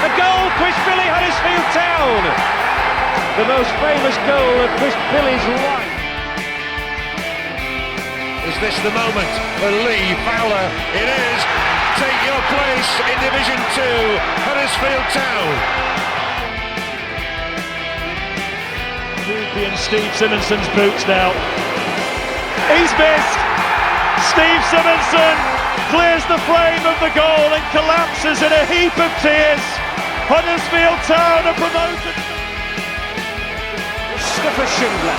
A goal, Chris Billy, Huddersfield Town. The most famous goal of Chris Billy's life. Is this the moment for Lee Fowler? It is. Take your place in Division 2, Huddersfield Town. Ruby and Steve Simonson's boots now. He's missed. Steve Simonson clears the frame of the goal and collapses in a heap of tears. Huddersfield Town are promoted. Mustafa Schindler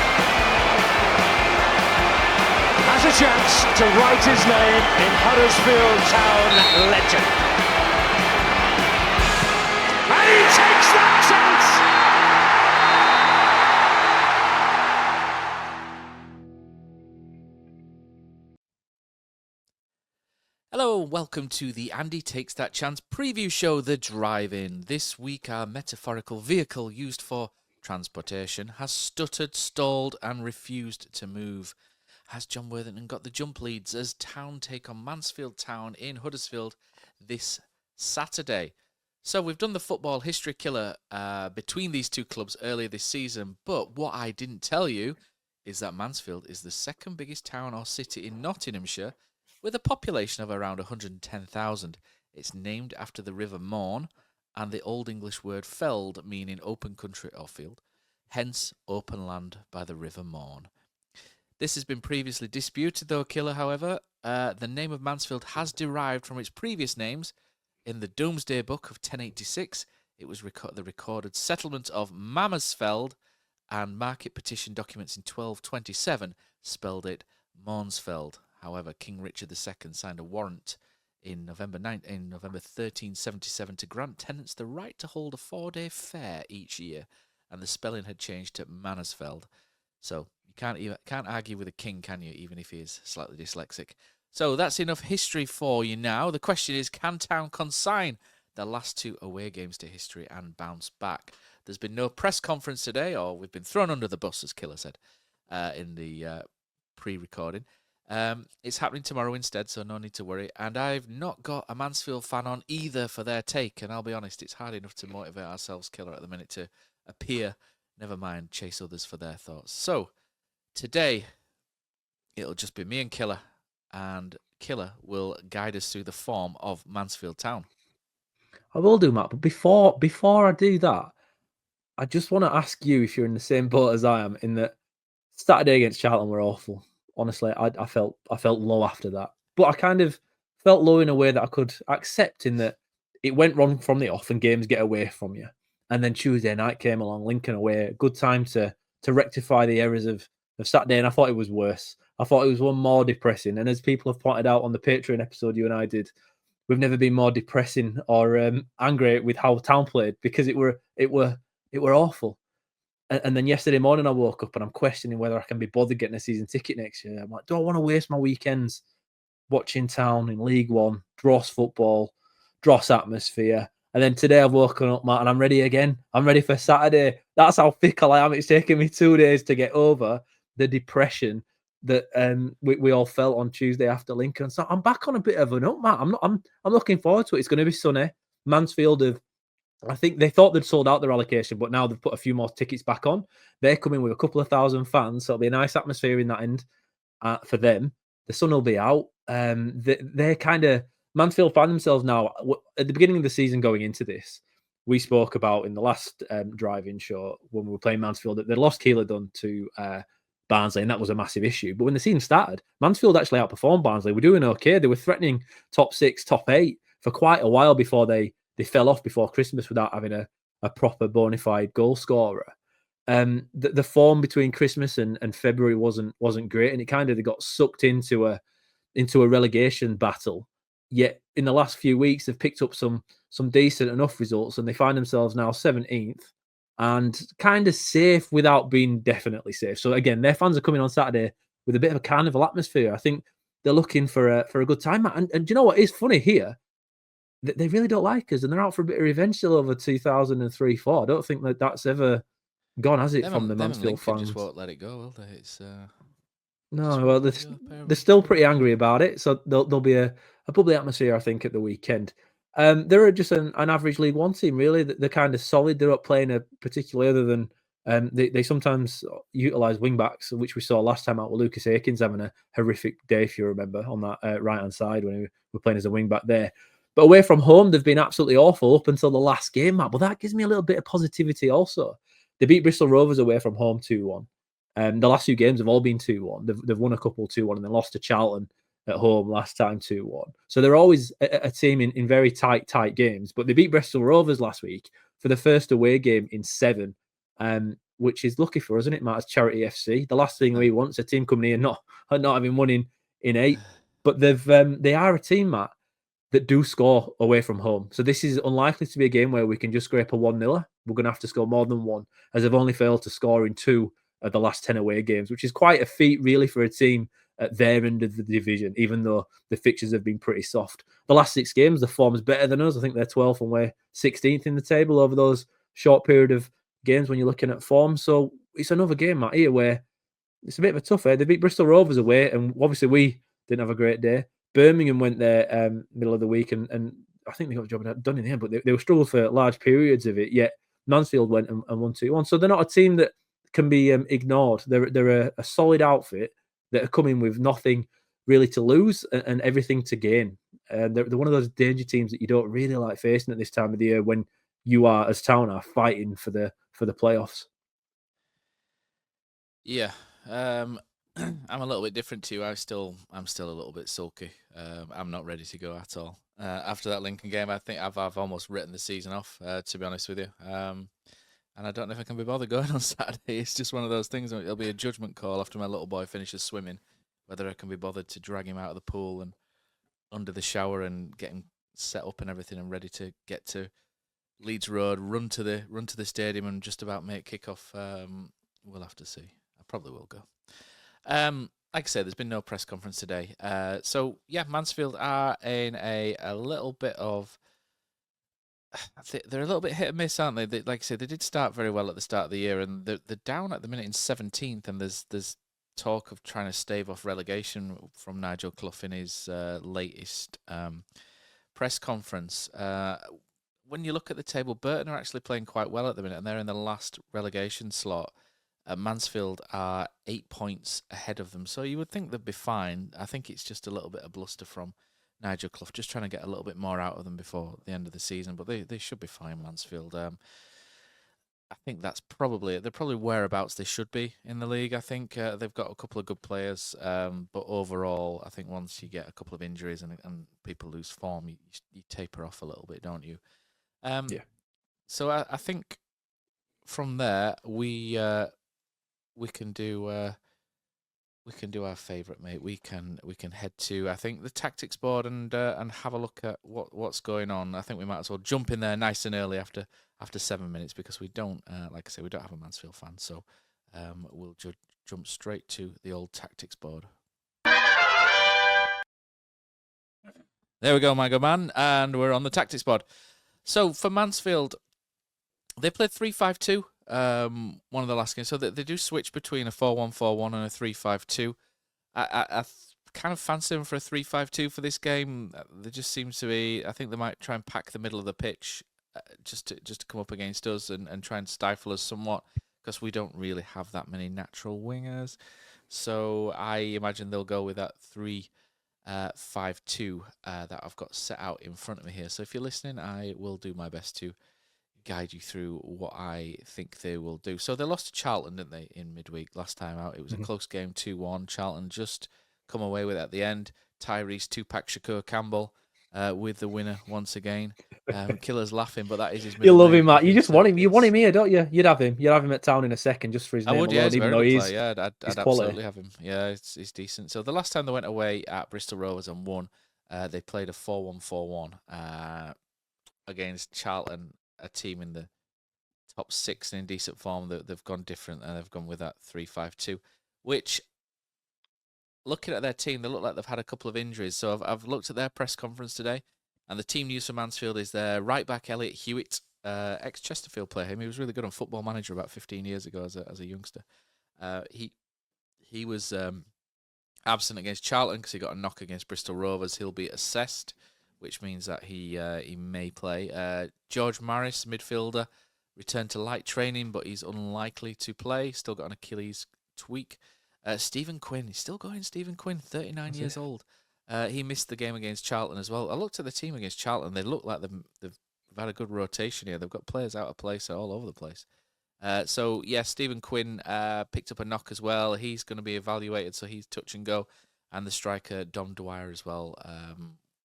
has a chance to write his name in Huddersfield Town legend. And he takes that chance! Hello and welcome to the Andy Takes That Chance preview show, The Drive-In. This week our metaphorical vehicle used for transportation has stuttered, stalled and refused to move. Has John Worthington got the jump leads as Town take on Mansfield Town in Huddersfield this Saturday? So we've done the football history killer between these two clubs earlier this season, but what I didn't tell you is that Mansfield is the second biggest town or city in Nottinghamshire with a population of around 110,000. It's named after the River Maun and the Old English word feld, meaning open country or field, hence open land by the River Maun. This has been previously disputed, though, Killer, however. The name of Mansfield has derived from its previous names. In the Domesday Book of 1086, it was the recorded settlement of Mamasfeld, and market petition documents in 1227 spelled it Mansfeld. However, King Richard II signed a warrant in November 1377 to grant tenants the right to hold a 4-day fair each year, and the spelling had changed to Mannersfeld. So you can't argue with a king, can you, even if he is slightly dyslexic. So that's enough history for you now. The question is, can Town consign their last two away games to history and bounce back? There's been no press conference today, or we've been thrown under the bus, as Killer said in the pre-recording. It's happening tomorrow instead, so no need to worry. And I've not got a Mansfield fan on either for their take, and I'll be honest, it's hard enough to motivate ourselves, Killer, at the minute to appear, never mind chase others for their thoughts. So today, it'll just be me and Killer, and Killer will guide us through the form of Mansfield Town. I will do, Matt, but before I do that, I just want to ask you if you're in the same boat as I am, in that Saturday against Charlton were awful. Honestly, I felt low after that. But I kind of felt low in a way that I could accept, in that it went wrong from the off and games get away from you. And then Tuesday night came along, Lincoln away, good time to rectify the errors of Saturday, and I thought it was worse. I thought it was one more depressing. And as people have pointed out on the Patreon episode you and I did, we've never been more depressing or angry with how Town played, because it were awful. And then yesterday morning I woke up and I'm questioning whether I can be bothered getting a season ticket next year. I'm like, do I want to waste my weekends watching Town in League One, dross football, dross atmosphere? And then today I've woken up, Matt, and I'm ready again. I'm ready for Saturday. That's how fickle I am. It's taken me 2 days to get over the depression that we all felt on Tuesday after Lincoln. So I'm back on a bit of an up, Matt. I'm looking forward to it. It's going to be sunny. Mansfield I think they thought they'd sold out their allocation, but now they've put a few more tickets back on. They're coming with a couple of thousand fans, so it'll be a nice atmosphere in that end for them. The sun will be out. They're kind of Mansfield find themselves now at the beginning of the season going into this. We spoke about in the last drive-in show when we were playing Mansfield that they lost Hildred to Barnsley, and that was a massive issue. But when the season started, Mansfield actually outperformed Barnsley. We're doing okay. They were threatening top 6, top 8 for quite a while before they fell off before Christmas without having a proper bona fide goal scorer. The form between Christmas and February wasn't great, and it kind of got sucked into a relegation battle. Yet in the last few weeks, they've picked up some decent enough results, and they find themselves now 17th and kind of safe without being definitely safe. So again, their fans are coming on Saturday with a bit of a carnival atmosphere. I think they're looking for a good time. And do you know what is funny here? They really don't like us, and they're out for a bit of revenge still over 2003-4. I don't think that's ever gone, has it, from the Mansfield fans? Just won't let it go, will they? It's no, well, they're still pretty angry about it, so there'll be a bubbly atmosphere, I think, at the weekend. They're just an average League One team, really. They're kind of solid. They're not playing a particularly other than they sometimes utilise wing backs, which we saw last time out with Lucas Akins having a horrific day, if you remember, on that right hand side when we were playing as a wing back there. But away from home, they've been absolutely awful up until the last game, Matt. But that gives me a little bit of positivity also. They beat Bristol Rovers away from home 2-1. The last 2 games have all been 2-1. They've won a couple 2-1 and then lost to Charlton at home last time 2-1. So they're always a team in very tight games. But they beat Bristol Rovers last week for the first away game in 7, which is lucky for us, isn't it, Matt, as Charity FC? The last thing we want is a team coming here not having won in 8. But they are a team, Matt, that do score away from home. So this is unlikely to be a game where we can just scrape a 1-0. We're going to have to score more than 1, as they've only failed to score in 2 of the last 10 away games, which is quite a feat, really, for a team at their end of the division, even though the fixtures have been pretty soft. The last 6 games, the form's better than us. I think they're 12th and we're 16th in the table over those short period of games when you're looking at form. So it's another game, Matt, here where it's a bit of a tough. They beat Bristol Rovers away, and obviously we didn't have a great day. Birmingham went there middle of the week, and I think they got the job done in the end, but they were struggled for large periods of it. Yet Mansfield went and won 2-1. So they're not a team that can be ignored. They're a solid outfit that are coming with nothing really to lose and everything to gain. They're one of those danger teams that you don't really like facing at this time of the year when you are, as Town are, fighting for the playoffs. Yeah. I'm a little bit different to you. I'm still a little bit sulky. I'm not ready to go at all. After that Lincoln game, I think I've almost written the season off, to be honest with you. And I don't know if I can be bothered going on Saturday. It's just one of those things. It'll be a judgment call after my little boy finishes swimming, whether I can be bothered to drag him out of the pool and under the shower and get him set up and everything and ready to get to Leeds Road, run to the stadium and just about make kickoff. We'll have to see. I probably will go. Like I said, there's been no press conference today. So yeah, Mansfield are in a little bit of. They're a little bit hit and miss, aren't they? Like I said, they did start very well at the start of the year, and they're down at the minute in 17th. And there's talk of trying to stave off relegation from Nigel Clough in his latest press conference. When you look at the table, Burton are actually playing quite well at the minute, and they're in the last relegation slot. Mansfield are 8 points ahead of them, so you would think they'd be fine. I think it's just a little bit of bluster from Nigel Clough, just trying to get a little bit more out of them before the end of the season, but they should be fine, Mansfield. I think they're probably whereabouts they should be in the league. I think they've got a couple of good players, but overall, I think once you get a couple of injuries and people lose form, you taper off a little bit, don't you? Yeah. So I think from there we can do our favourite, mate. We can head to, I think, the tactics board and have a look at what's going on. I think we might as well jump in there nice and early after 7 minutes, because we don't, like I say, we don't have a Mansfield fan, so we'll jump straight to the old tactics board. There we go, my good man, and we're on the tactics board. So for Mansfield, they played 3-5-2. One of the last games, so they do switch between a 4-1-4-1 and a 3-5-2. I kind of fancy them for a 3-5-2 for this game. There just seems to be, I think they might try and pack the middle of the pitch just to come up against us and try and stifle us somewhat, because we don't really have that many natural wingers. So I imagine they'll go with that 3-5-2 that I've got set out in front of me here. So if you're listening, I will do my best to guide you through what I think they will do. So they lost to Charlton, didn't they, in midweek last time out? It was a close game, 2-1. Charlton just come away with it at the end. Tyrese Tupac Shakur Campbell with the winner once again. Killer's laughing, but that is his middle You love name. him, Matt. You just want him. You want him here, don't you? You'd have him. You'd have him at Town in a second just for his name I would, alone, yeah, he's a even very though good player. Yeah, I'd absolutely have him. Yeah, he's decent. So the last time they went away at Bristol Rovers and won, they played a 4-1-4-1 against Charlton, a team in the top 6 and in decent form. They've gone different, and they've gone with that 3-5-2, which, looking at their team, they look like they've had a couple of injuries. So I've looked at their press conference today, and the team news for Mansfield is their right back, Elliot Hewitt, ex-Chesterfield player. He was really good on Football Manager about 15 years ago as a youngster. He was absent against Charlton because he got a knock against Bristol Rovers. He'll be assessed which means that he may play. George Maris, midfielder, returned to light training, but he's unlikely to play. Still got an Achilles tweak. Stephen Quinn, he's still going. Stephen Quinn, 39 years old. He missed the game against Charlton as well. I looked at the team against Charlton. They look like they've had a good rotation here. They've got players out of place all over the place. So, Stephen Quinn picked up a knock as well. He's going to be evaluated, so he's touch and go. And the striker, Dom Dwyer, as well.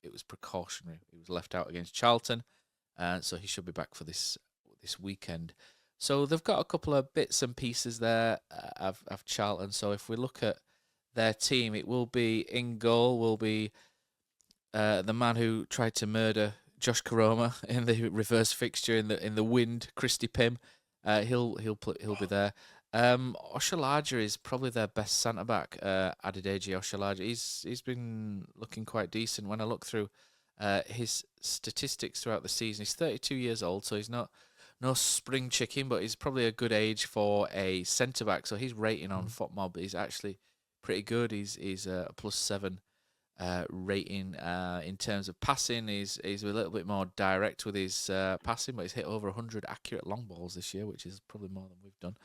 It was precautionary. He was left out against Charlton, so he should be back for this weekend. So they've got a couple of bits and pieces there of Charlton. So if we look at their team, it will be in goal will be the man who tried to murder Josh Koroma in the reverse fixture in the wind, Christy Pym. He'll be there. Oshalaja is probably their best centre back. Adedeji Oshalaja. He's been looking quite decent when I look through his statistics throughout the season. He's 32 years old, so he's no spring chicken, but he's probably a good age for a centre back. So his rating on FotMob is actually pretty good. He's a +7 rating in terms of passing. He's a little bit more direct with his passing, but he's hit over 100 accurate long balls this year, which is probably more than we've done.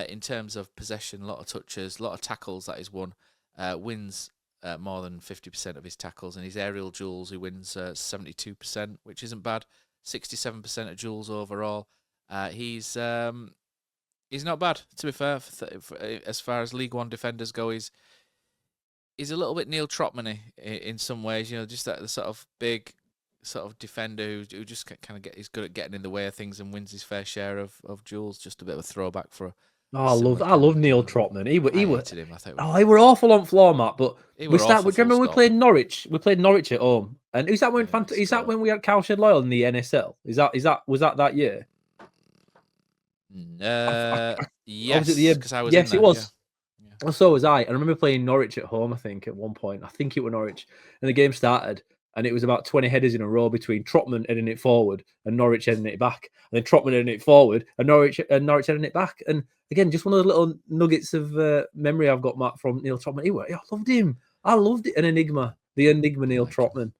In terms of possession, a lot of touches, a lot of tackles that he's won. Wins more than 50% of his tackles, and his aerial duels, he wins 72%, which isn't bad. 67% of duels overall. He's not bad, to be fair. As far as League One defenders go, he's a little bit Neil Trotman-y in some ways. Just that the sort of big sort of defender who just kind of he's good at getting in the way of things and wins his fair share of duels. Just a bit of a throwback for. I love Neil Trotman. He hated him. He were awful on floor, Matt. But remember we played Norwich. We played Norwich at home, and is that when when we had Cowshed Loyal in the NSL? Was that year? Yes, because I was. Yes, in it was. Yeah. Well, so was I. I remember playing Norwich at home. I think at one point, I think it was Norwich, and the game started. And it was about 20 headers in a row between Trotman heading it forward and Norwich heading it back. And then Trotman heading it forward and Norwich heading it back. And again, just one of those little nuggets of memory I've got, Matt, from Neil Trotman. I loved him. I loved it. The enigma Neil Trotman.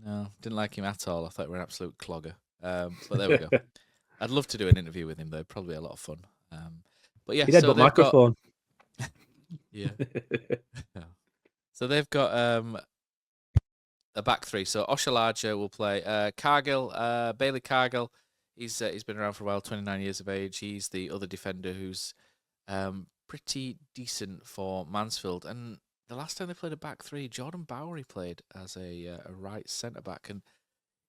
No, didn't like him at all. I thought he was an absolute clogger. But there we go. I'd love to do an interview with him, though. Probably a lot of fun. But yeah, he had a microphone. Yeah. So they've got a back three. So Oshalaja will play. Cargill, Bailey Cargill. He's been around for a while, 29 years of age. He's the other defender who's pretty decent for Mansfield. And the last time they played a back three, Jordan Bowery played as a right centre back, and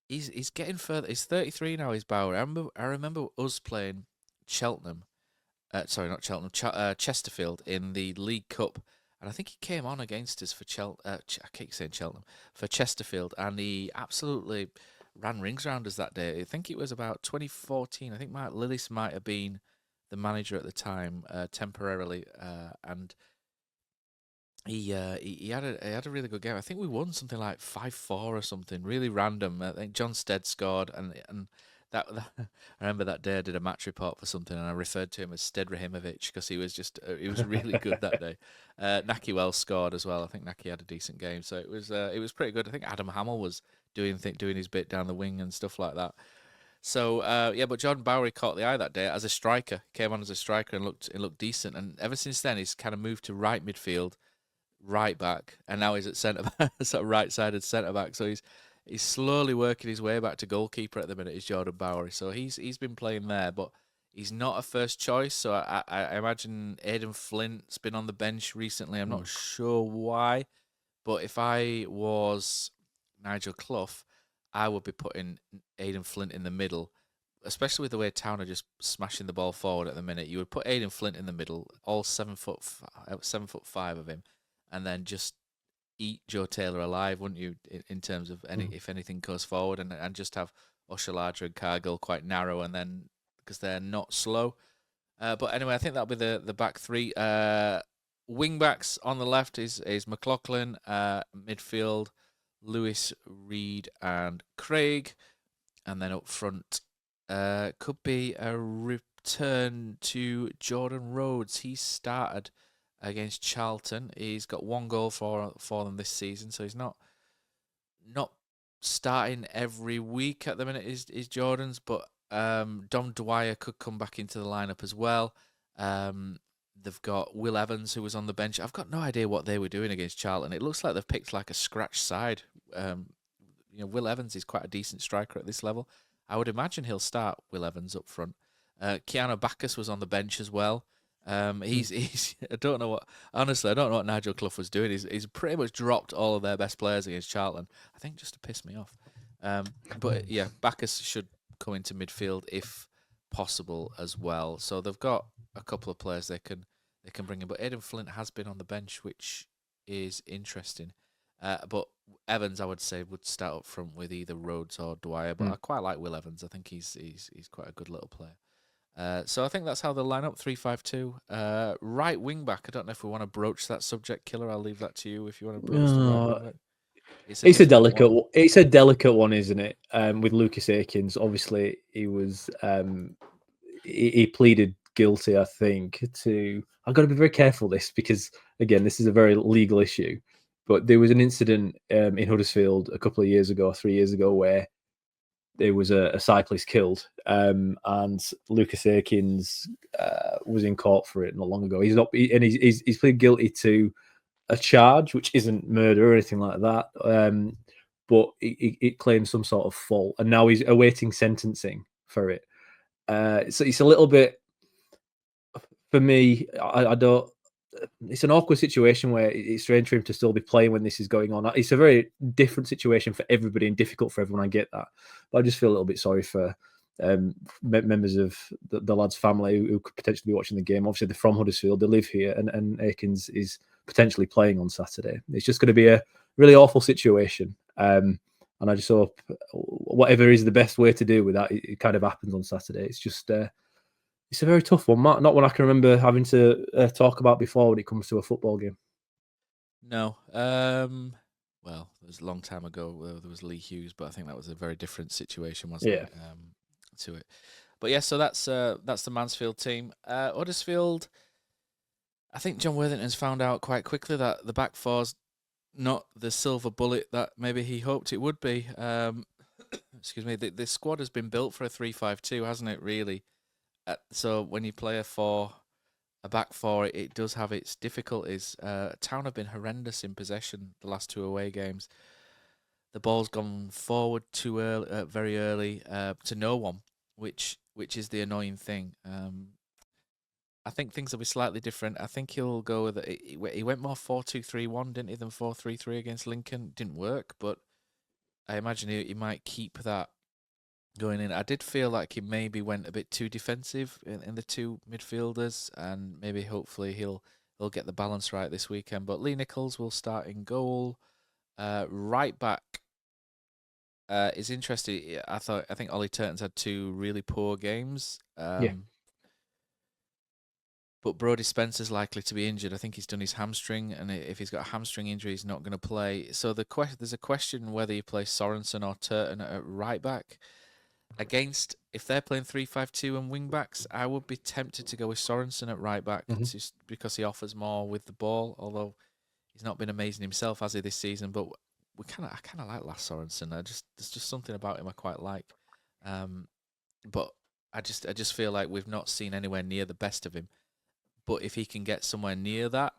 he's getting further. He's 33 now. He's Bowery. I remember us playing Cheltenham. Sorry, not Cheltenham. Chesterfield in the League Cup. And I think he came on against us for I keep saying Cheltenham, for Chesterfield, and he absolutely ran rings around us that day. I think it was about 2014. I think Mark Lillis might have been the manager at the time temporarily, and he had a really good game. I think we won something like 5-4 or something, really random. I think John Stead scored, and that I remember that day I did a match report for something, and I referred to him as Stead Rahimovic because he was really good that day. Naki Wells scored as well. I think Naki had a decent game, so it was pretty good. I think Adam Hamill was doing his bit down the wing and stuff like that. So but Jordan Bowery caught the eye that day as a striker. Came on as a striker and looked decent. And ever since then, he's kind of moved to right midfield, right back, and now he's at centre back, sort of right-sided centre back. So he's slowly working his way back to goalkeeper at the minute. Is Jordan Bowery. So he's been playing there, but he's not a first choice. So I imagine Aidan Flint's been on the bench recently. I'm not sure why, but if I was Nigel Clough, I would be putting Aidan Flint in the middle, especially with the way Town are just smashing the ball forward at the minute. You would put Aidan Flint in the middle, all 7'5" of him, and then just eat Joe Taylor alive, wouldn't you? In terms of if anything goes forward, and just have Oshalaja and Cargill quite narrow, and then because they're not slow. But anyway, I think that'll be the back three. Wing backs on the left is McLaughlin. Midfield, Lewis, Reed, and Craig, and then up front could be a return to Jordan Rhodes. He started against Charlton. He's got one goal for them this season, so he's not starting every week at the minute is Jordan's, but Dom Dwyer could come back into the lineup as well. They've got Will Evans, who was on the bench. I've got no idea what they were doing against Charlton. It looks like they've picked like a scratch side. Will Evans is quite a decent striker at this level. I would imagine he'll start Will Evans up front. Keanu Bacchus was on the bench as well. He's I don't know what Nigel Clough was doing. He's pretty much dropped all of their best players against Charlton, I think just to piss me off. But yeah, Bacchus should come into midfield if possible as well. So they've got a couple of players they can bring in. But Aidan Flint has been on the bench, which is interesting. But Evans, I would say, would start up front with either Rhodes or Dwyer. But I quite like Will Evans. I think he's quite a good little player. So I think that's how they'll line up, 3-5-2. Right wing back, I don't know if we want to broach that subject, Killer. I'll leave that to you if you want to broach the right wing back. It's a delicate one. It's a delicate one, isn't it? With Lucas Akins, obviously he was he pleaded guilty, I think, to... I've got to be very careful this because, again, this is a very legal issue. But there was an incident in Huddersfield a couple of years ago, 3 years ago, where there was a cyclist killed, and Lucas Akins was in court for it not long ago. He's pleaded guilty to a charge which isn't murder or anything like that, but it claims some sort of fault, and now he's awaiting sentencing for it. So it's a little bit, for me, I don't. It's an awkward situation where it's strange for him to still be playing when this is going on. It's a very different situation for everybody and difficult for everyone. I get that, but I just feel a little bit sorry for members of the lad's family who could potentially be watching the game. Obviously, they're from Huddersfield, they live here, and Akins is potentially playing on Saturday. It's just going to be a really awful situation, and I just hope whatever is the best way to deal with that, it kind of happens on Saturday. It's just. It's a very tough one, Matt. Not one I can remember having to talk about before when it comes to a football game. No. Well, it was a long time ago. There was Lee Hughes, but I think that was a very different situation, wasn't it? To it. But yeah, so that's the Mansfield team. Huddersfield, I think John Worthington's found out quite quickly that the back four's not the silver bullet that maybe he hoped it would be. Excuse me. The squad has been built for a 3-5-2, hasn't it, really? So when you play a back four, it does have its difficulties. Town have been horrendous in possession the last two away games. The ball's gone forward too early, very early, to no one, which is the annoying thing. I think things will be slightly different. I think he'll go with it. He went more 4-2-3-1, didn't he, than 4-3-3 against Lincoln. Didn't work, but I imagine he might keep that going in. I did feel like he maybe went a bit too defensive in the two midfielders, and maybe hopefully he'll get the balance right this weekend. But Lee Nichols will start in goal. Right back is interesting. I think Ollie Turton's had two really poor games. But Brodie Spencer's likely to be injured. I think he's done his hamstring, and if he's got a hamstring injury, he's not going to play. So there's a question whether you play Sorensen or Turton at right back. If they're playing 3-5-2 and wing backs, I would be tempted to go with Sorensen at right back, just because he offers more with the ball. Although he's not been amazing himself, has he, this season? But I kind of like Lasse Sorensen. There's just something about him I quite like. But I just feel like we've not seen anywhere near the best of him. But if he can get somewhere near that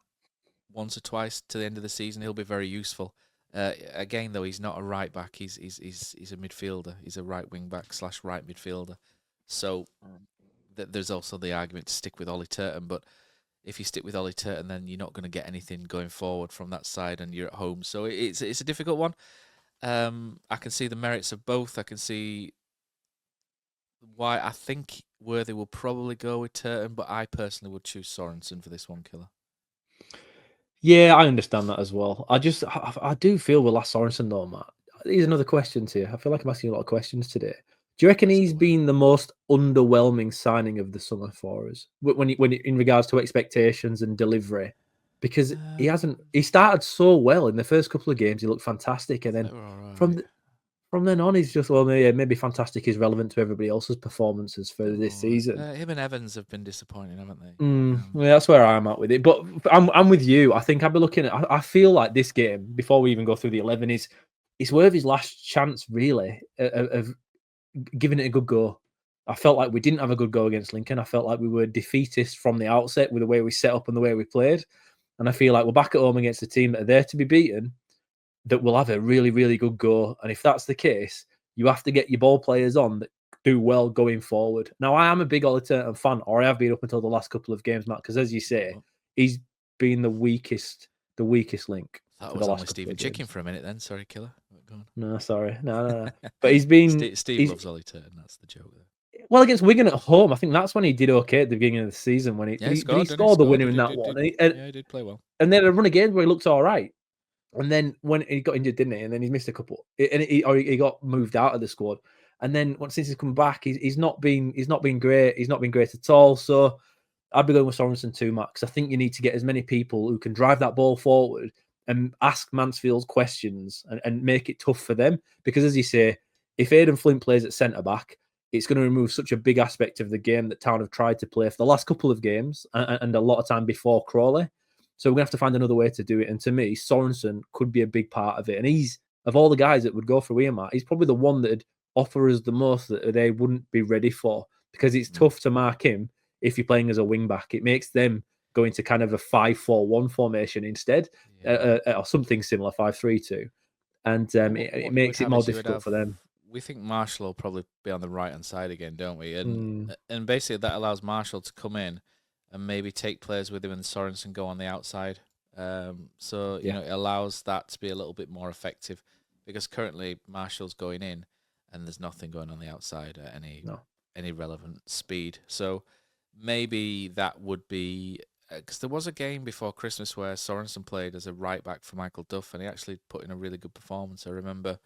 once or twice to the end of the season, he'll be very useful. Again, though, he's not a right back. He's a midfielder. He's a right wing back / right midfielder. So there's also the argument to stick with Ollie Turton. But if you stick with Ollie Turton, then you're not going to get anything going forward from that side, and you're at home. So it's a difficult one. I can see the merits of both. I can see why I think Worthy will probably go with Turton, but I personally would choose Sorensen for this one, Killer. Yeah, I understand that as well. I do feel with Lasse Sorensen though, Matt. Here's another question to you. I feel like I'm asking you a lot of questions today. Do you reckon he's been the most underwhelming signing of the summer for us when in regards to expectations and delivery? Because he started so well in the first couple of games. He looked fantastic, and then from then on, he's just, maybe fantastic is relevant to everybody else's performances for this season. Him and Evans have been disappointing, haven't they? Yeah, that's where I'm at with it. But I'm with you. I think I'll be looking at. I feel like this game, before we even go through the 11, is it's worth his last chance, really, of giving it a good go. I felt like we didn't have a good go against Lincoln. I felt like we were defeatist from the outset with the way we set up and the way we played. And I feel like we're back at home against a team that are there to be beaten, that will have a really, really good go. And if that's the case, you have to get your ball players on that do well going forward. Now, I am a big Ollie Turton fan, or I have been up until the last couple of games, Matt, because as you say, he's been the weakest link. That for was the only last couple Stephen of Chicken games. for a minute then. Sorry, Killer. Go on. No, sorry. No. But he's been... Steve loves Ollie Turton. That's the joke there. Well, against Wigan at home, I think that's when he did okay at the beginning of the season. When he scored the winner in that one. Yeah, he did play well. And then a run of games where he looked all right. And then when he got injured, didn't he? And then he's missed a couple. And he got moved out of the squad. And then since he's come back, he's not been great. He's not been great at all. So I'd be going with Sorensen too, Max. I think you need to get as many people who can drive that ball forward and ask Mansfield questions and make it tough for them. Because as you say, if Aidan Flint plays at centre back, it's going to remove such a big aspect of the game that Town have tried to play for the last couple of games and a lot of time before Crawley. So we're going to have to find another way to do it. And to me, Sorensen could be a big part of it. And he's, of all the guys that would go for Weirmart, he's probably the one that would offer us the most that they wouldn't be ready for, because it's tough to mark him if you're playing as a wing back. It makes them go into kind of a 5-4-1 formation instead, or something similar, 5-3-2. And it makes it more difficult for them. We think Marshall will probably be on the right-hand side again, don't we? And basically that allows Marshall to come in and maybe take players with him and Sorensen go on the outside. So, you know, it allows that to be a little bit more effective, because currently Marshall's going in and there's nothing going on the outside at any relevant speed. So maybe that would be... Because there was a game before Christmas where Sorensen played as a right-back for Michael Duff, and he actually put in a really good performance. I remember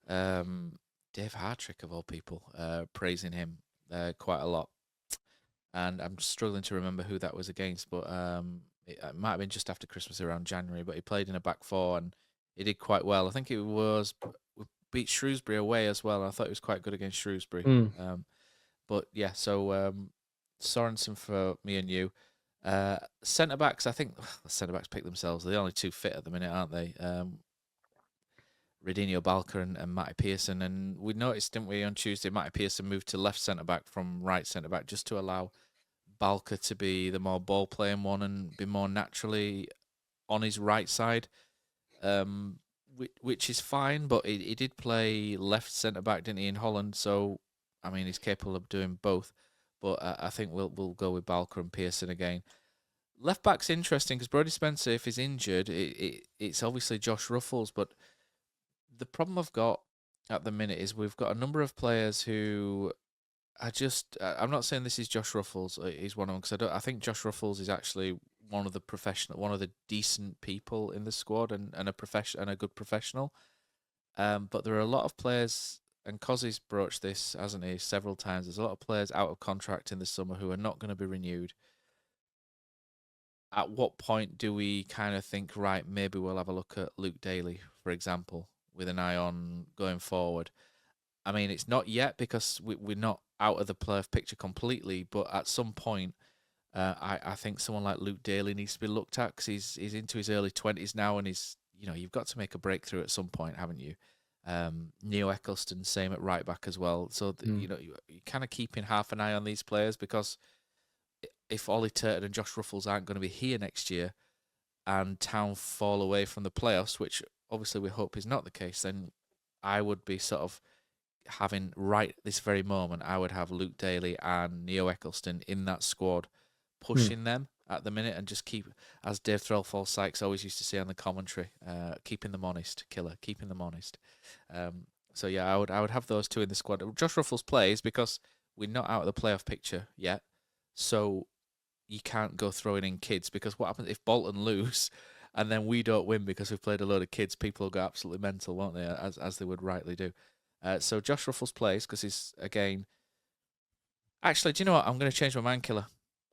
Dave Hartrick, of all people, praising him quite a lot. And I'm struggling to remember who that was against, but it might have been just after Christmas, around January. But he played in a back four and he did quite well. I think it was, we beat Shrewsbury away as well. And I thought he was quite good against Shrewsbury. But yeah, so Sorensen for me and you. Centre backs, I think the centre backs pick themselves. They're the only two fit at the minute, aren't they? Radinho Balker and Matty Pearson. And we noticed, didn't we, on Tuesday, Matty Pearson moved to left centre back from right centre back just to allow Balker to be the more ball playing one and be more naturally on his right side, which is fine. But he did play left centre back, didn't he, in Holland? So I mean, he's capable of doing both. But I think we'll go with Balker and Pearson again. Left back's interesting because Brodie Spencer, if he's injured, it's obviously Josh Ruffles. But the problem I've got at the minute is we've got a number of players who are just... I'm not saying this is Josh Ruffles. He's one of them, because I think Josh Ruffles is actually one of the decent people in the squad and a good professional. But there are a lot of players, and Cozzy's broached this, hasn't he, several times. There's a lot of players out of contract in the summer who are not going to be renewed. At what point do we kind of think, right, maybe we'll have a look at Luke Daly, for example, with an eye on going forward? I mean, it's not yet because we're not out of the playoff picture completely, but at some point, I think someone like Luke Daly needs to be looked at, because he's into his early 20s now, and you've got to make a breakthrough at some point, haven't you? Neo Eccleston, same at right back as well. So you're kind of keeping half an eye on these players, because if Ollie Turton and Josh Ruffles aren't going to be here next year, and Town fall away from the playoffs, which obviously we hope is not the case, then I would be sort of having, right this very moment, I would have Luke Daly and Neo Eccleston in that squad, pushing them at the minute, and just keep, as Dave Threlfall-Sykes always used to say on the commentary, keeping them honest, Killer, keeping them honest. So yeah, I would have those two in the squad. Josh Ruffles plays because we're not out of the playoff picture yet, so you can't go throwing in kids, because what happens if Bolton lose and then we don't win because we've played a load of kids? People will go absolutely mental, won't they, as they would rightly do. So Josh Ruffles plays because he's, again... Actually, do you know what? I'm going to change my mind, Killer.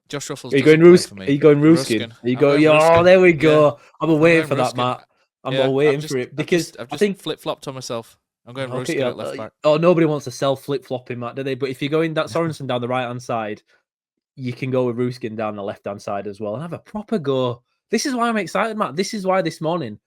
Josh Ruffles. Are you going Ruskin? Are you going Ruskin? Are you going? Oh, there we go. Yeah. I'm waiting for that, Matt. I'm waiting for it, because I've just flip-flopped on myself. I'm going Ruskin at left back. Oh, nobody wants to sell flip-flopping, Matt, do they? But if you're going that Sorensen down the right-hand side, you can go with Ruskin down the left-hand side as well and have a proper go. This is why I'm excited, Matt. This is why this morning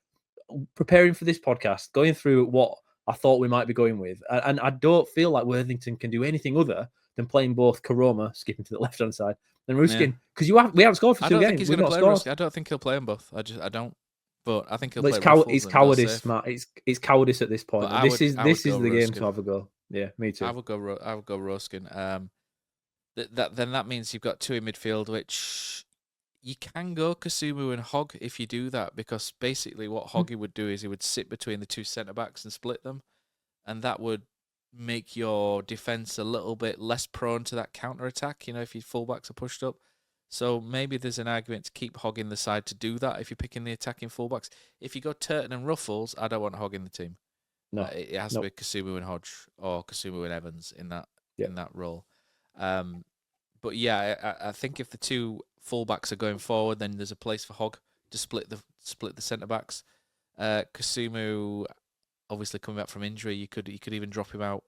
preparing for this podcast, going through what I thought we might be going with, and I don't feel like Worthington can do anything other than playing both Karoma, skipping to the left-hand side, and Ruskin, because we haven't scored for I 2 don't games. think he's We've going to not play scored. Ruskin. I don't think he'll play them both. I don't. But I think he'll But play it's Ruffles and go cowardice, safe. Matt. It's cowardice at this point. But This is I would the go game Ruskin. to have a go. Yeah, me too. I would go Ruskin. Then that means you've got 2 in midfield, which you can go Kasumu and Hogg if you do that, because basically what Hoggy would do is he would sit between the 2 centre backs and split them, and that would make your defence a little bit less prone to that counter attack. If your fullbacks are pushed up. So maybe there's an argument to keep Hogg in the side to do that if you're picking the attacking fullbacks. If you go Turton and Ruffles, I don't want Hogg in the team. No, it has to be Kasumu and Hodge or Kasumu and Evans in that role. But yeah, I think if the 2 fullbacks are going forward, then there's a place for Hogg to split the centre backs. Kasumu, obviously coming back from injury, you could even drop him out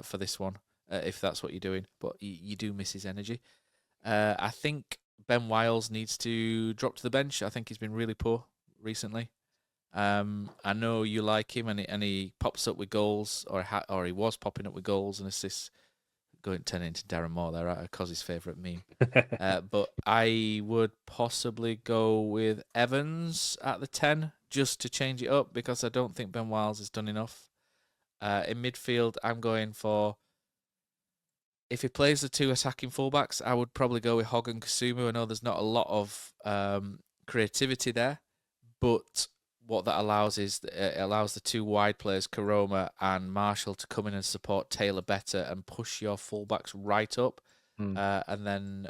for this one if that's what you're doing. But you do miss his energy. I think Ben Wiles needs to drop to the bench. I think he's been really poor recently. I know you like him, and he pops up with goals, or he was popping up with goals and assists. Turning into Darren Moore there, right? Cause his favourite meme. But I would possibly go with Evans at the 10 just to change it up, because I don't think Ben Wiles has done enough. In midfield, I'm going for, if he plays the 2 attacking fullbacks, I would probably go with Hogg and Kasumu. I know there's not a lot of creativity there, but what that allows is it allows the 2 wide players, Karoma and Marshall, to come in and support Taylor better and push your fullbacks right up. And then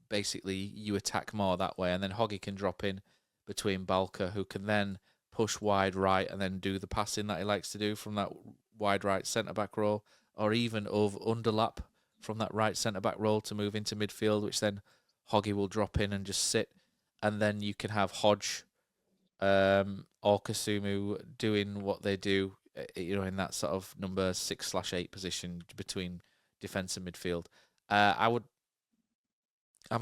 basically you attack more that way. And then Hoggy can drop in between Balker, who can then push wide right and then do the passing that he likes to do from that wide right centre-back role, or even underlap from that right centre-back role to move into midfield, which then Hoggy will drop in and just sit. And then you can have Hodge or Kasumu doing what they do, in that sort of number 6/8 position between defence and midfield. I'm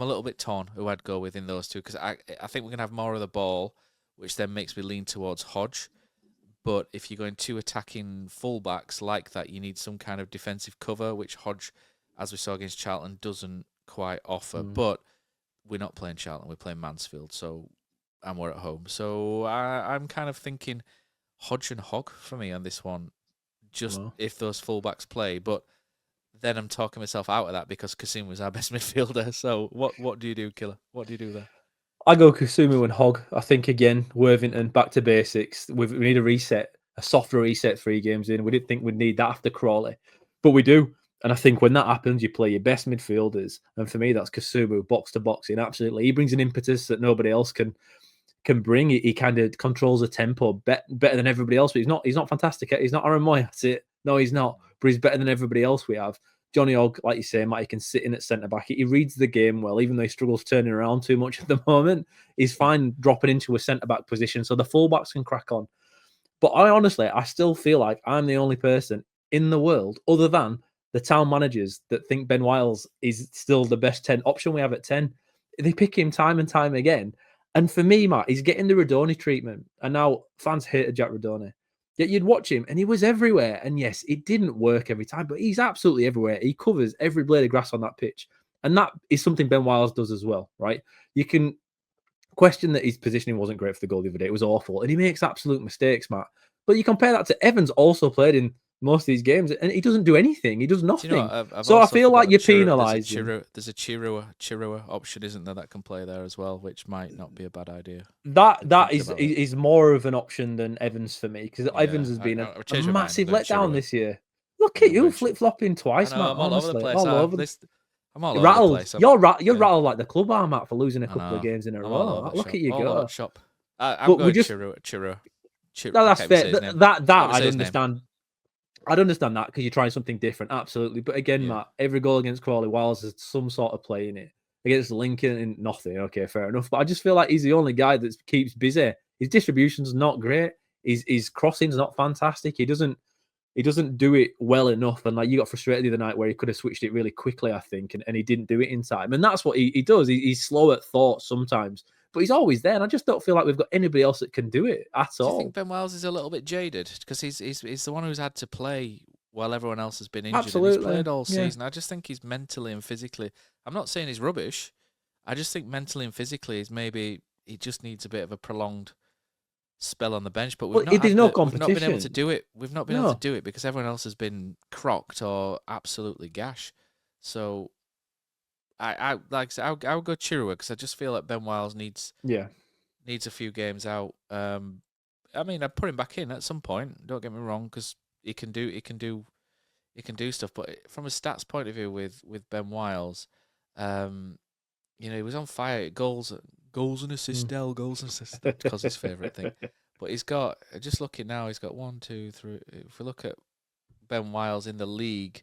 a little bit torn who I'd go with in those 2, because I think we're going to have more of the ball, which then makes me lean towards Hodge. But if you're going 2 attacking fullbacks like that, you need some kind of defensive cover, which Hodge, as we saw against Charlton, doesn't quite offer. But we're not playing Charlton, we're playing Mansfield, and we're at home. So I'm kind of thinking Hodge and Hogg for me on this one, just if those fullbacks play. But then I'm talking myself out of that because Kasumu was our best midfielder. So what do you do, Killer? What do you do there? I go Kasumu and Hogg. I think, again, Worthington, back to basics. We need a reset, a softer reset 3 games in. We didn't think we'd need that after Crawley, but we do. And I think when that happens, you play your best midfielders. And for me, that's Kasumu, box to box in. Absolutely. He brings an impetus that nobody else can bring. He kind of controls the tempo better than everybody else. But he's not fantastic. He's not Aaron Moy at it. No, he's not. But he's better than everybody else we have. Johnny Hogg, like you say, Matt, he can sit in at centre-back. He reads the game well, even though he struggles turning around too much at the moment. He's fine dropping into a centre-back position, so the full-backs can crack on. But I still feel like I'm the only person in the world, other than the town managers, that think Ben Wiles is still the best 10 option we have at 10. They pick him time and time again. And for me, Matt, he's getting the Radoni treatment. And now fans hated Jack Radoni. Yet you'd watch him and he was everywhere. And yes, it didn't work every time, but he's absolutely everywhere. He covers every blade of grass on that pitch. And that is something Ben Wiles does as well, right? You can question that his positioning wasn't great for the goal the other day. It was awful. And he makes absolute mistakes, Matt. But you compare that to Evans, also played in most of these games, and he doesn't do anything. He does nothing. So I feel like you're penalising. There's a Chirua option, isn't there, that can play there as well, which might not be a bad idea. That is more of an option than Evans for me, because Evans has been a massive letdown this year. Look at you flip-flopping twice, Matt. I'm all over the place. All over I'm all over the place. You're rattled like the club are, Matt, for losing a couple of games in a row. Look at you go. I'm going Chirua. No, that's fair. That I'd understand. I'd understand that because you're trying something different, absolutely. But again, Matt, every goal against Crawley Wiles has some sort of play in it. Against Lincoln, nothing. Okay, fair enough. But I just feel like he's the only guy that keeps busy. His distribution's not great. His crossing's not fantastic. He doesn't do it well enough. And like you got frustrated the other night where he could have switched it really quickly, I think, and he didn't do it in time. And that's what he does. He's slow at thought sometimes. but he's always there, and I just don't feel like we've got anybody else that can do it at Do you all. think Ben Wells is a little bit jaded because he's the one who's had to play while everyone else has been injured, Absolutely, and he's played all yeah. season? I just think he's mentally and physically. I'm not saying he's rubbish. I just think mentally and physically, he just needs a bit of a prolonged spell on the bench. But Well, there's no we've not been able to competition. do it. We've not been able No. to do it because everyone else has been crocked or absolutely gash. So I like I said, I'll go Chirua because I just feel like Ben Wiles needs a few games out. I mean, I'd put him back in at some point. Don't get me wrong, because he can do stuff. But from a stats point of view, with Ben Wiles, he was on fire. Goals and assists, goals and assists, because his favourite thing. But he's got, just looking now, he's got 1, 2, 3. If we look at Ben Wiles in the league,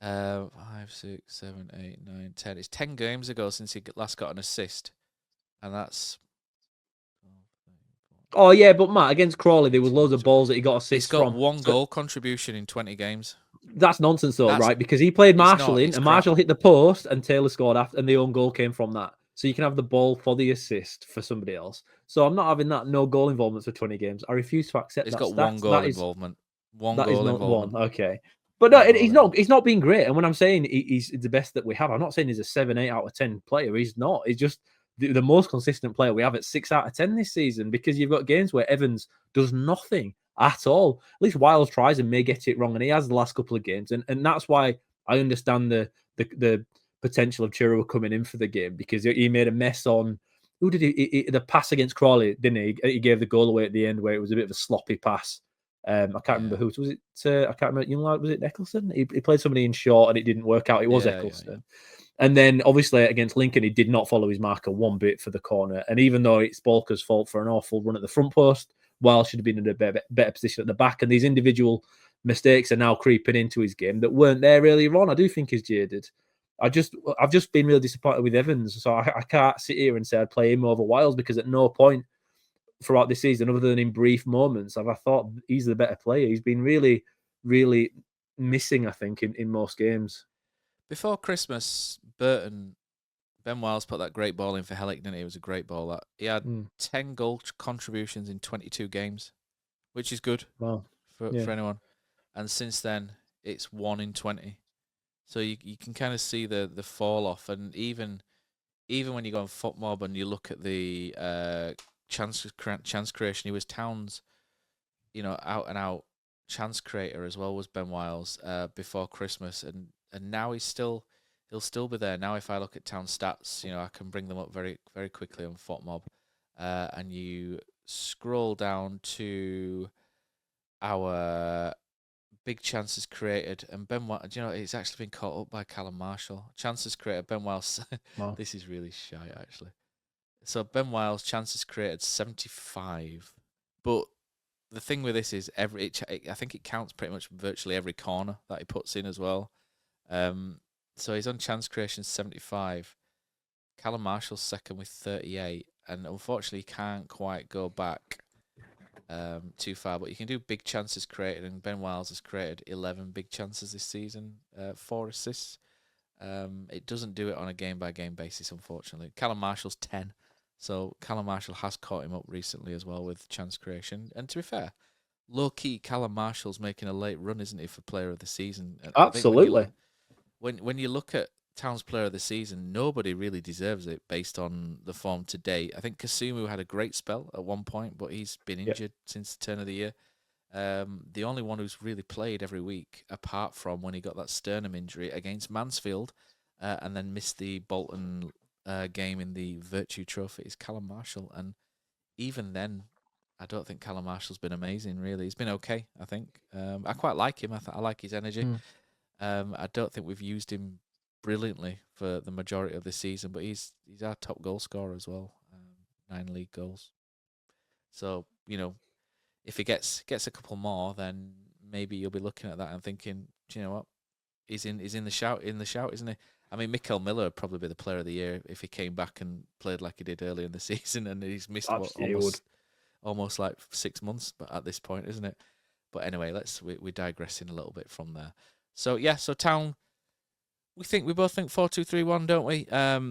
5, 6, 7, 8, 9, 10. It's 10 games ago since he last got an assist, and that's. Oh yeah, but Matt, against Crawley, there was loads of balls that he got assists from. He's got one goal contribution in 20 games. That's nonsense, though, right? Because he played Marshall it's and crap. Marshall hit the post, and Taylor scored after, and the own goal came from that. So you can have the ball for the assist for somebody else. So I'm not having that no goal involvement for 20 games. I refuse to accept He's that. got one goal involvement. One goal involvement. One. Okay. But no, he's not been great. And when I'm saying he's the best that we have, I'm not saying he's a 7, 8 out of 10 player. He's not. He's just the most consistent player we have at 6 out of 10 this season, because you've got games where Evans does nothing at all. At least Wiles tries and may get it wrong, and he has the last couple of games. And that's why I understand the potential of Chirua coming in for the game, because he made a mess on who did he the pass against Crawley, didn't he? He gave the goal away at the end where it was a bit of a sloppy pass. I can't remember who was it. I can't remember. Was it Eccleston? He played somebody in short and it didn't work out. It was Eccleston. And then obviously against Lincoln, he did not follow his marker one bit for the corner. And even though it's Balker's fault for an awful run at the front post, Wiles should have been in a better position at the back. And these individual mistakes are now creeping into his game that weren't there earlier on. I do think he's jaded. I've just been really disappointed with Evans. So I can't sit here and say I'd play him over Wiles, because at no point throughout this season, other than in brief moments, have I thought he's the better player. He's been really, really missing, I think, in most games. Before Christmas, Ben Wiles put that great ball in for Hellick, didn't he? It was a great ball. He had 10 goal contributions in 22 games, which is good for anyone. And since then, it's 1 in 20. So you can kind of see the fall off. And even when you go on FootMob and you look at the chance creation, he was Town's, out and out chance creator as well, was Ben Wiles before Christmas, and now he'll still be there. Now if I look at Town stats, I can bring them up very, very quickly on FootMob, and you scroll down to our big chances created, and Ben Wiles, it's actually been caught up by Callum Marshall. Chances created, Ben Wiles. Wow. This is really shy, actually. So Ben Wiles, chances created 75, but the thing with this is I think it counts pretty much virtually every corner that he puts in as well. So he's on chance creation 75. Callum Marshall's second with 38, and unfortunately he can't quite go back too far. But you can do big chances created, and Ben Wiles has created 11 big chances this season, 4 assists. It doesn't do it on a game-by-game basis, unfortunately. Callum Marshall's 10. So Callum Marshall has caught him up recently as well with chance creation. And to be fair, low-key, Callum Marshall's making a late run, isn't he, for Player of the Season? Absolutely. When you look at Town's Player of the Season, nobody really deserves it based on the form to date. I think Kasumu had a great spell at one point, but he's been injured since the turn of the year. The only one who's really played every week, apart from when he got that sternum injury against Mansfield and then missed the Bolton game in the Virtue Trophy, is Callum Marshall. And even then, I don't think Callum Marshall's been amazing, really. He's been okay, I think. I quite like him. I like his energy. I don't think we've used him brilliantly for the majority of the season, but he's our top goal scorer as well, 9 league goals. So, if he gets a couple more, then maybe you'll be looking at that and thinking, do you know what? He's in the shout, isn't he? I mean, Mikael Miller would probably be the player of the year if he came back and played like he did earlier in the season, and he's missed almost like 6 months, but at this point, isn't it? But anyway, we're digressing a little bit from there. So Town, we both think 4-2-3-1, don't we? Yeah.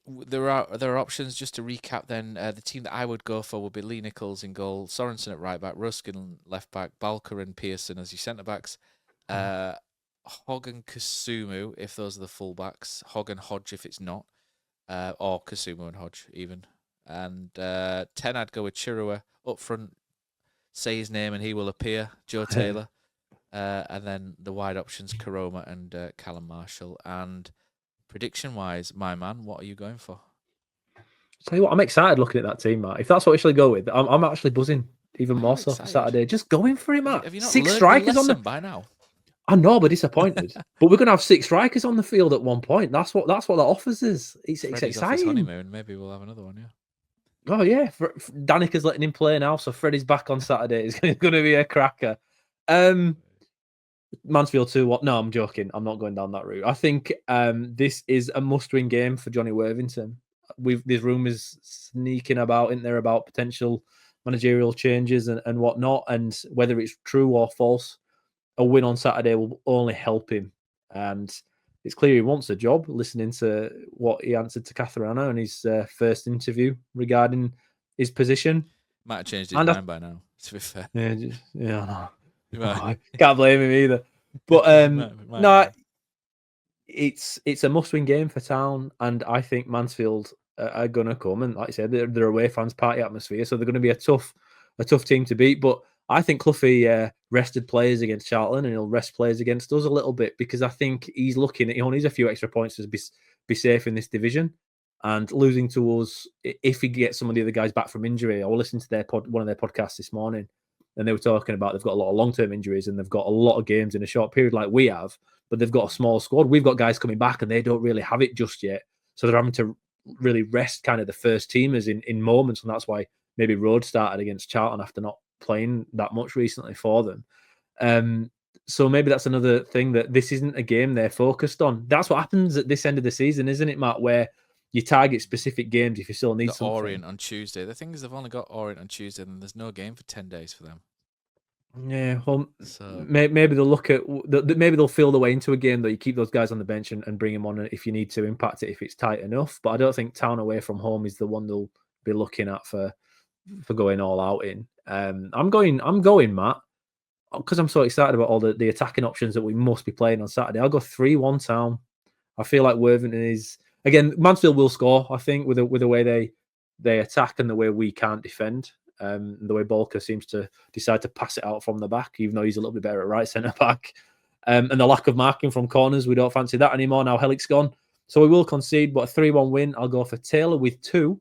there are options. Just to recap, then the team that I would go for would be Lee Nichols in goal, Sorensen at right back, Ruskin left back, Balker and Pearson as your centre backs, Hogg and Kasumu if those are the full backs, Hogg and Hodge if it's not, or Kasumu and Hodge even, and 10 I'd go with Chirua up front. Say his name and he will appear, Joe Taylor, and then the wide options Karoma and Callum Marshall. And prediction wise, my man, what are you going for? Tell you what, I'm excited looking at that team, Matt. If that's what we actually go with, I'm actually buzzing even more so for Saturday. Just going for it, Matt. Have you not 6 learned strikers your on the lesson by now? I know, but disappointed. But we're gonna have 6 strikers on the field at one point. That's what that offers us. It's Freddie's off his exciting. honeymoon. Maybe we'll have another one. Yeah. Oh yeah, Danica's letting him play now, so Freddie's back on Saturday. It's going to be a cracker. Mansfield 2-1. No, I'm joking. I'm not going down that route. I think this is a must-win game for Johnny Worthington. There's rumours sneaking about, isn't there, about potential managerial changes and whatnot, and whether it's true or false, a win on Saturday will only help him. And it's clear he wants a job, listening to what he answered to Catherine Anna in his first interview regarding his position. Might have changed his mind by now, to be fair. No. I can't blame him either. But no, it's a must-win game for Town, and I think Mansfield are going to come. And like I said, they're away fans, party atmosphere, so they're going to be a tough team to beat. But I think Cloughie rested players against Charlton, and he'll rest players against us a little bit, because I think he's looking at he needs a few extra points to be safe in this division. And losing to us, if he gets some of the other guys back from injury, I was listening to one of their podcasts this morning, and they were talking about they've got a lot of long-term injuries and they've got a lot of games in a short period like we have, but they've got a small squad. We've got guys coming back and they don't really have it just yet. So they're having to really rest kind of the first teamers in moments, and that's why maybe Rhodes started against Charlton after not playing that much recently for them. So maybe that's another thing, that this isn't a game they're focused on. That's what happens at this end of the season, isn't it, Matt, where you target specific games if you still need something. Orient on Tuesday. The thing is, they've only got Orient on Tuesday, and there's no game for 10 days for them. Yeah, well, so maybe they'll look at maybe they'll feel the way into a game that you keep those guys on the bench and bring them on if you need to impact it if it's tight enough. But I don't think Town away from home is the one they'll be looking at for going all out in. I'm going, Matt, because I'm so excited about all the attacking options that we must be playing on Saturday. I'll go 3-1 Town. I feel like Worthington is, again, Mansfield will score, I think, with the way they attack and the way we can't defend. The way Balker seems to decide to pass it out from the back, even though he's a little bit better at right centre back. And the lack of marking from corners, we don't fancy that anymore now. Hellick's gone. So we will concede, but a 3-1 win. I'll go for Taylor with 2.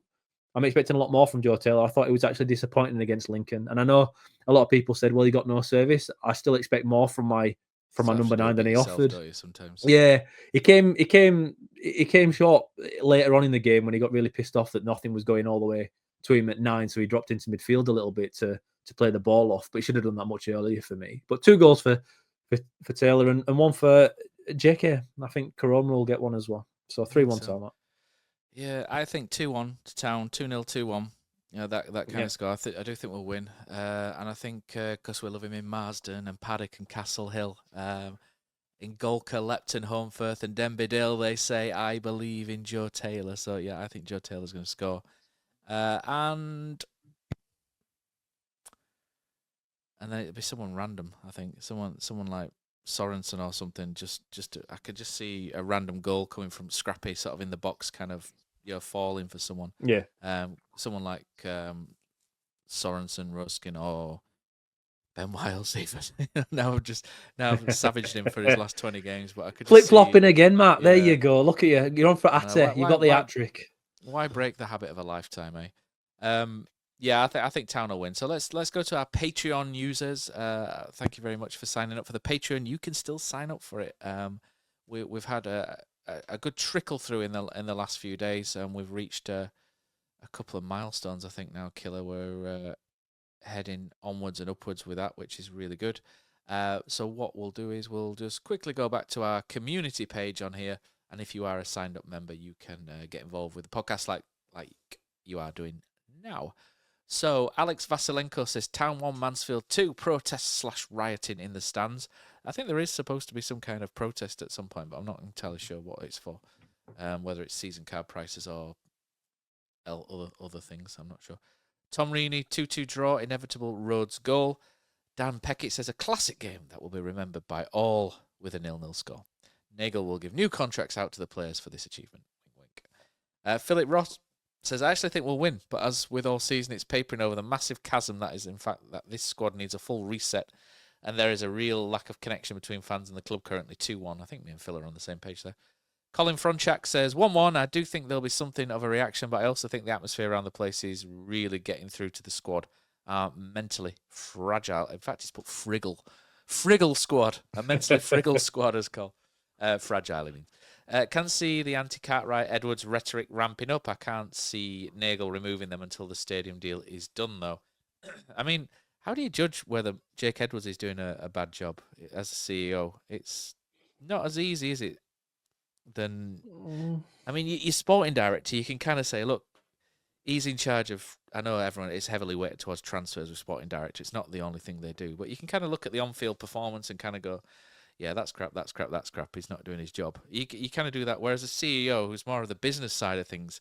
I'm expecting a lot more from Joe Taylor. I thought he was actually disappointing against Lincoln. And I know a lot of people said, well, he got no service. I still expect more from my number 9 than he offered. Sometimes. Yeah, he came short later on in the game when he got really pissed off that nothing was going all the way to him at 9, so he dropped into midfield a little bit to play the ball off, but he should have done that much earlier for me. But 2 goals for Taylor and 1 for JK. I think Corona will get 1 as well. So 3-1 Town. Yeah, I think 2-1 to Town, 2-0, 2-1. You know, that kind of score. I do think we'll win. And I think because we love him in Marsden and Paddock and Castle Hill, in Golka, Lepton, Holmfirth and Denby Dale, they say, I believe in Joe Taylor. So, yeah, I think Joe Taylor's going to score. And then it'd be someone random. I think someone like Sorensen or something. I could just see a random goal coming from Scrappy, sort of in the box, kind of falling for someone. Yeah. Someone like Sorensen, Ruskin, or Ben Wiles even. now I've savaged him for his last 20 games, but I could flip flopping again, Matt. Yeah. There you go. Look at you. You're on for Atte. You got the hat trick. Why break the habit of a lifetime, eh? Yeah, I think Town will win. So let's go to our Patreon users. Thank you very much for signing up for the Patreon. You can still sign up for it. We've had a good trickle through in the last few days, and we've reached a couple of milestones. I think now, Killer, we're heading onwards and upwards with that, which is really good. So what we'll do is we'll just quickly go back to our community page on here. And if you are a signed-up member, you can get involved with the podcast like you are doing now. So Alex Vasilenko says, Town 1, Mansfield 2, protests/rioting in the stands. I think there is supposed to be some kind of protest at some point, but I'm not entirely sure what it's for. whether it's season card prices or other things. I'm not sure. Tom Reaney, 2-2 draw, inevitable Rhodes goal. Dan Peckett says a classic game that will be remembered by all with a 0-0 score. Nagel will give new contracts out to the players for this achievement. Wink, wink. Philip Ross says, I actually think we'll win, but as with all season, it's papering over the massive chasm that is, in fact, that this squad needs a full reset, and there is a real lack of connection between fans and the club currently. 2-1. I think me and Phil are on the same page there. Colin Fronchak says, 1-1. I do think there'll be something of a reaction, but I also think the atmosphere around the place is really getting through to the squad. Mentally fragile. In fact, he's put Friggle. Friggle squad. A mentally Friggle squad is called. Fragile, I mean. Can see the anti-Cartwright Edwards rhetoric ramping up. I can't see Nagel removing them until the stadium deal is done, though. I mean, how do you judge whether Jake Edwards is doing a bad job as a CEO? It's not as easy, is it? I mean, you're sporting director. You can kind of say, look, he's in charge of. I know everyone is heavily weighted towards transfers with sporting director. It's not the only thing they do, but you can kind of look at the on-field performance and kind of go, yeah, that's crap, that's crap, that's crap. He's not doing his job. You kind of do that. Whereas a CEO who's more of the business side of things,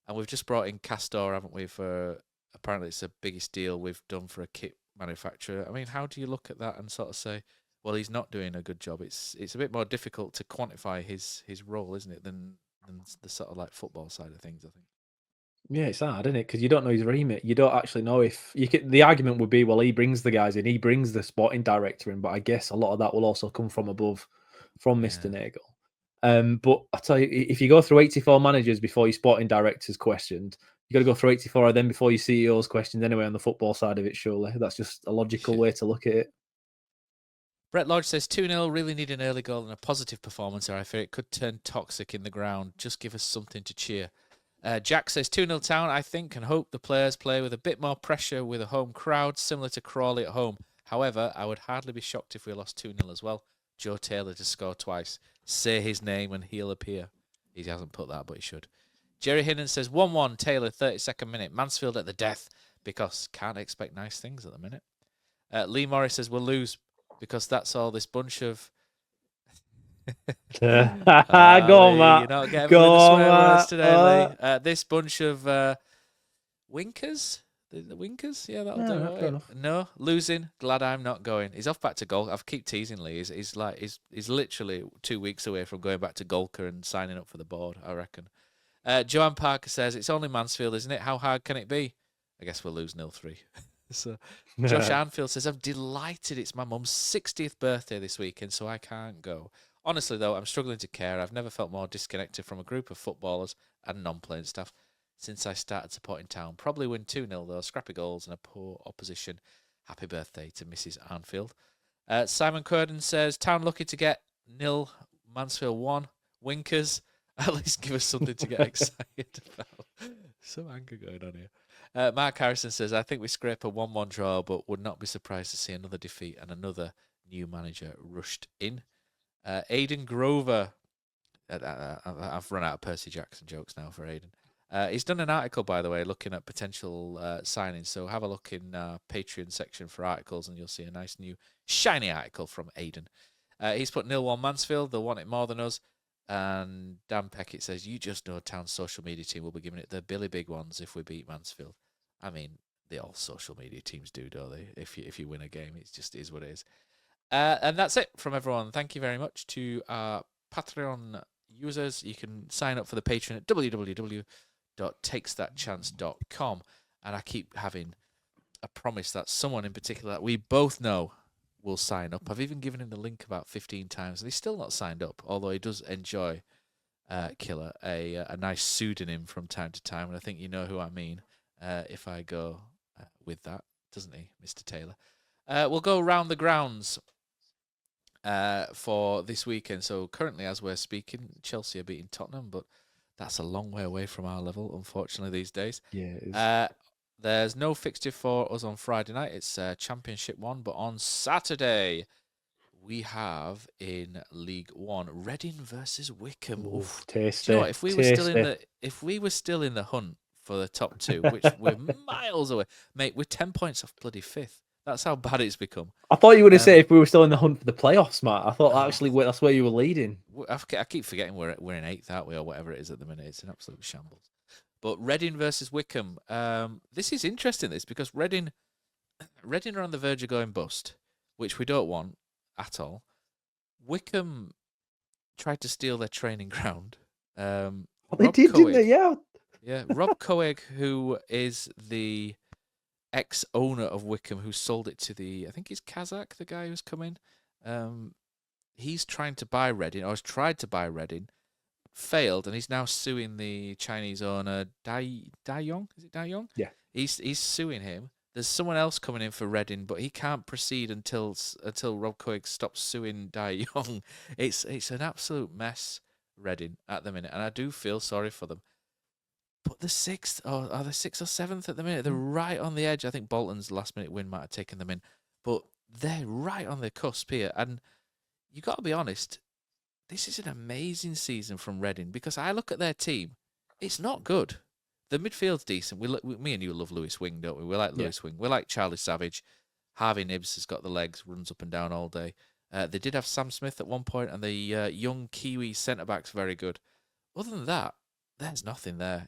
and we've just brought in Castor, haven't we? For apparently it's the biggest deal we've done for a kit manufacturer. I mean, how do you look at that and sort of say, well, he's not doing a good job? It's a bit more difficult to quantify his role, isn't it, than the sort of like football side of things, I think. Yeah, it's hard, isn't it? Because you don't know his remit. You don't actually know if you can. The argument would be, well, he brings the guys in, he brings the sporting director in, but I guess a lot of that will also come from above, from Mr. Nagel. But I tell you, if you go through 84 managers before your sporting director's questioned, you got to go through 84 of them before your CEO's questioned anyway on the football side of it. Surely that's just a logical way to look at it. Brett Lodge says 2-0, really need an early goal and a positive performance, or I fear it could turn toxic in the ground. Just give us something to cheer. Jack says 2-0 Town, I think, and hope the players play with a bit more pressure with a home crowd, similar to Crawley at home. However, I would hardly be shocked if we lost 2-0 as well. Joe Taylor to score twice. Say his name and he'll appear. He hasn't put that, but he should. Jerry Hinnon says 1-1, Taylor, 32nd minute. Mansfield at the death, because can't expect nice things at the minute. Lee Morris says we'll lose, because that's all this bunch of... Go on, Matt. You're not getting rid of the swear words today, Lee. This bunch of winkers? The winkers? Yeah, that'll do. Fair enough. No, losing. Glad I'm not going. He's off back to Golka. I've keep teasing Lee. He's literally 2 weeks away from going back to Golka and signing up for the board, I reckon. Joanne Parker says, it's only Mansfield, isn't it? How hard can it be? I guess we'll lose 0-3. So Josh Anfield says, I'm delighted it's my mum's 60th birthday this weekend, so I can't go. Honestly, though, I'm struggling to care. I've never felt more disconnected from a group of footballers and non-playing staff since I started supporting Town. Probably win 2-0, though. Scrappy goals and a poor opposition. Happy birthday to Mrs. Anfield. Simon Curden says, Town lucky to get 0, Mansfield 1. Winkers, at least give us something to get excited about. Some anger going on here. Mark Harrison says, I think we scrape a 1-1 draw, but would not be surprised to see another defeat and another new manager rushed in. Aidan Grover. I've run out of Percy Jackson jokes now for Aidan. He's done an article, by the way, looking at potential signings. So have a look in our Patreon section for articles, and you'll see a nice new shiny article from Aidan. He's put 0-1 Mansfield. They'll want it more than us. And Dan Peckett says, you just know Town's social media team will be giving it the Billy Big ones if we beat Mansfield. I mean, the all social media teams do, don't they? If you win a game, it just is what it is. And that's it from everyone. Thank you very much to our Patreon users. You can sign up for the Patreon at www.takesthatchance.com. And I keep having a promise that someone in particular that we both know will sign up. I've even given him the link about 15 times, and he's still not signed up, although he does enjoy Killer, a nice pseudonym from time to time. And I think you know who I mean if I go with that, doesn't he, Mr. Taylor? We'll go round the grounds for this weekend. So currently, as we're speaking, Chelsea are beating Tottenham, but that's a long way away from our level, unfortunately, these days. Yeah, it is. There's no fixture for us on Friday night. It's Championship 1, but on Saturday, we have in League 1, Reading versus Wycombe. Oof, tasty. Do you know what? If we were still in the hunt for the top 2, which we're miles away, mate, we're 10 points off bloody 5th. That's how bad it's become. I thought you were going to say if we were still in the hunt for the playoffs, Matt. I thought actually that's where you were leading. I keep forgetting we're in 8th, aren't we, or whatever it is at the minute. It's an absolute shambles. But Reading versus Wycombe. This is interesting, because Reading are on the verge of going bust, which we don't want at all. Wycombe tried to steal their training ground. They did, didn't they? Yeah. Yeah, Rob Coeg, who is the ex-owner of Wycombe, who sold it to I think he's Kazakh, the guy who's come in. He's trying to buy Reading, or has tried to buy Reading, failed, and he's now suing the Chinese owner, Dai Yong. Is it Dai Yong? Yeah. He's suing him. There's someone else coming in for Reading, but he can't proceed until Rob Coeg stops suing Dai Yong. It's an absolute mess, Reading, at the minute, and I do feel sorry for them. But the 6th, or are they 6th or 7th at the minute? They're right on the edge. I think Bolton's last-minute win might have taken them in, but they're right on the cusp here. And you got to be honest, this is an amazing season from Reading, because I look at their team, it's not good. The midfield's decent. Me and you love Lewis Wing, don't we? We like Lewis Wing. We like Charlie Savage. Harvey Nibbs has got the legs, runs up and down all day. They did have Sam Smith at one point, and the young Kiwi centre-back's very good. Other than that, there's nothing there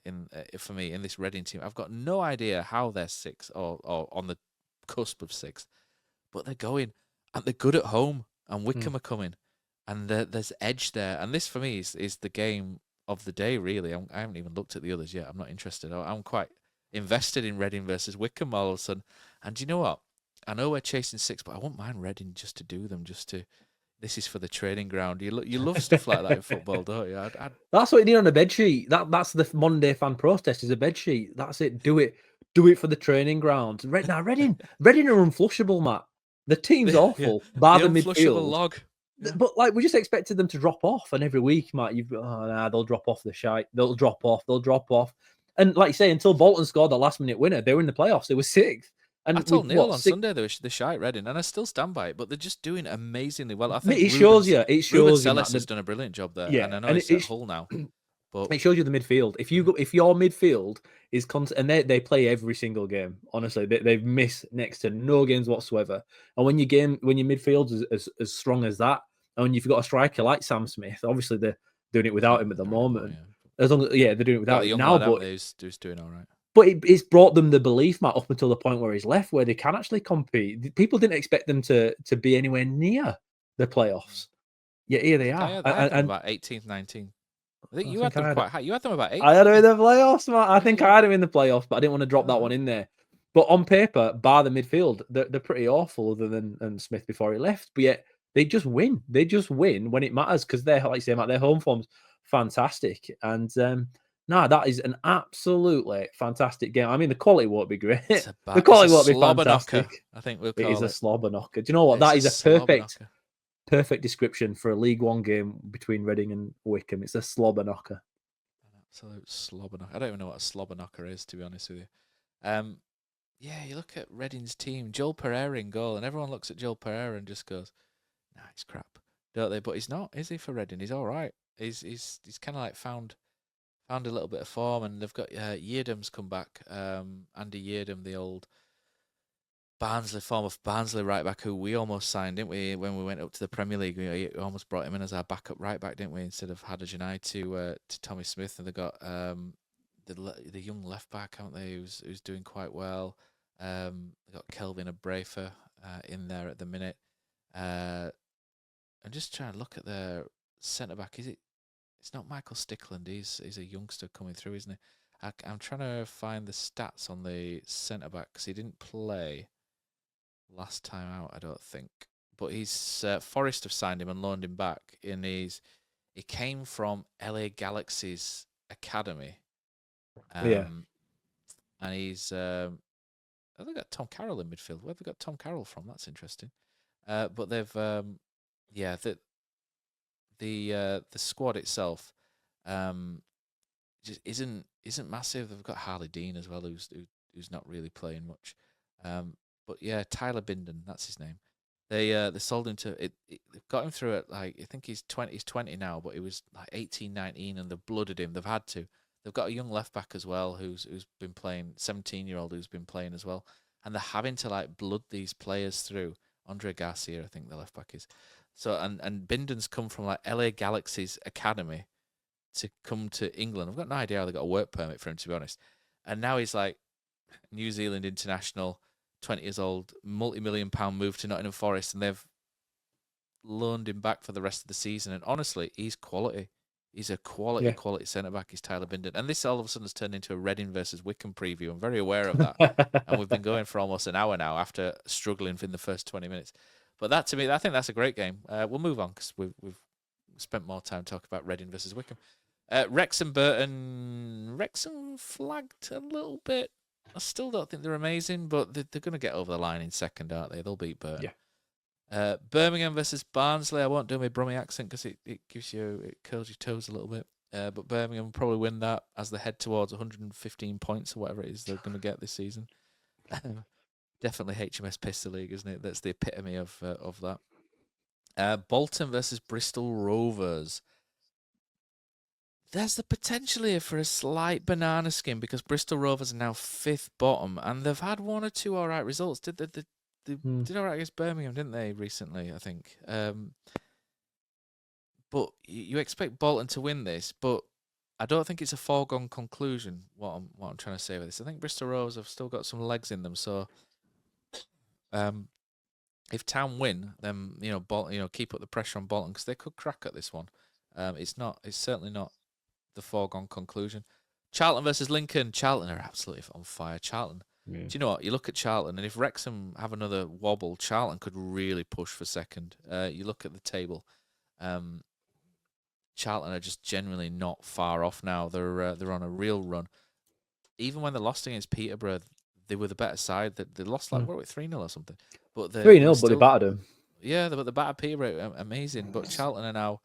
for me in this Reading team. I've got no idea how they're 6th or on the cusp of 6th, but they're going, and they're good at home, and Wycombe are coming, and there's edge there. And this, for me, is the game of the day, really. I haven't even looked at the others yet. I'm not interested. I'm quite invested in Reading versus Wycombe all of a sudden. And do you know what? I know we're chasing 6, but I wouldn't mind Reading just to do them, this is for the training ground. You love stuff like that in football, don't you? That's what you need on a bed sheet. That's the Monday fan protest, is a bed sheet. That's it. Do it for the training ground. Reading are unflushable, Matt. The team's awful. Bar the midfield. Log. Yeah. But we just expected them to drop off, and every week, Matt, they'll drop off the shite. They'll drop off. And like you say, until Bolton scored the last-minute winner, they were in the playoffs. They were 6th. And I told Neil on Sunday they were shite Reading, and I still stand by it. But they're just doing amazingly well. I think it shows you. Ruben Sellis has done a brilliant job there, and I know he's at Hull now. But it shows you the midfield. If your midfield is and they play every single game. Honestly, they've missed next to no games whatsoever. And when your midfield is as strong as that, and when you've got a striker like Sam Smith, obviously they're doing it without him at the moment. As long as they're doing it without him now, but he's doing all right. But it's brought them the belief, Matt, up until the point where he's left, where they can actually compete. People didn't expect them to be anywhere near the playoffs. Yet here they are. I had them about 18th, 19th. I think you had them quite high. You had them about 8th. I had them in the playoffs, Matt. I think I had them in the playoffs, but I didn't want to drop that one in there. But on paper, bar the midfield, they're pretty awful, other than Smith before he left. But yet they just win. They just win when it matters, because they're, like you say, Matt, their home form's fantastic. And that is an absolutely fantastic game. I mean, the quality won't be great. The quality won't be fantastic. I think we'll call it. It is a slobber knocker. Do you know what? That is a perfect description for a League One game between Reading and Wycombe. It's a slobber knocker. An absolute slobber knocker. I don't even know what a slobber knocker is, to be honest with you. You look at Reading's team, Joel Pereira in goal, and everyone looks at Joel Pereira and just goes, "Nah, he's crap," don't they? But he's not, is he? For Reading, he's all right. He's kind of like found a little bit of form, and they've got Yeardham's come back. Andy Yeardham, the old former Barnsley right back, who we almost signed, didn't we, when we went up to the Premier League? We almost brought him in as our backup right back, didn't we, instead of Hildred to Tommy Smith. And they got the young left back, haven't they, who's doing quite well. They got Kelvin Abrafa in there at the minute. I'm just trying to look at their centre back. It's not Michael Stickland. He's a youngster coming through, isn't he? I'm trying to find the stats on the centre back, because he didn't play last time out, I don't think. But he's Forest have signed him and loaned him back, and he came from LA Galaxy's academy. And he's they've got Tom Carroll in midfield. Where have they got Tom Carroll from? That's interesting. But they've the squad itself just isn't massive. They've got Harley Dean as well, who's not really playing much. But yeah, Tyler Binden, that's his name. They sold him to it. They've got him through it. Like, I think he's 20. He's 20 now, but he was like 18, 19, and they've blooded him. They've had to. They've got a young left back as well who's been playing. 17-year-old who's been playing as well. and they're having to like blood these players through. Andre Garcia, I think the left back is. So and Binden's come from like LA Galaxy's academy to come to England. I've got no idea how they got a work permit for him, to be honest. And now he's like New Zealand international, 20 years old, multi-million-pound move to Nottingham Forest, and they've loaned him back for the rest of the season. And honestly, he's quality. He's a quality centre-back. He's Tyler Binden. And this all of a sudden has turned into a Reading versus Wycombe preview. I'm very aware of that. And we've been going for almost an hour now after struggling in the first 20 minutes. But that, to me, I think that's a great game. We'll move on because we've spent more time talking about Reading versus Wycombe. Wrexham Burton. Wrexham flagged a little bit. I still don't think they're amazing, but they're going to get over the line in second, aren't they? They'll beat Burton. Yeah. Birmingham versus Barnsley. I won't do my Brummie accent because it curls your toes a little bit. But Birmingham will probably win that as they head towards 115 points or whatever it is they're going to get this season. Definitely HMS Pistol League, isn't it? That's the epitome of that. Bolton versus Bristol Rovers. There's the potential here for a slight banana skin because Bristol Rovers are now 5th bottom and they've had 1 or 2 all right results. They did all right against Birmingham, didn't they, recently, I think? But you expect Bolton to win this, but I don't think it's a foregone conclusion, what I'm trying to say with this. I think Bristol Rovers have still got some legs in them, so if Town win, then Bolton, keep up the pressure on Bolton because they could crack at this one. It's certainly not the foregone conclusion. Charlton versus Lincoln. Charlton are absolutely on fire. Charlton. Yeah. Do you know what? You look at Charlton, and if Wrexham have another wobble, Charlton could really push for second. You look at the table. Charlton are just generally not far off now. They're on a real run. Even when they lost against Peterborough, they were the better side. They lost like 3-0 or something. But 3-0, but they battered them. Yeah, but they battered Peterborough. Amazing. But Charlton are now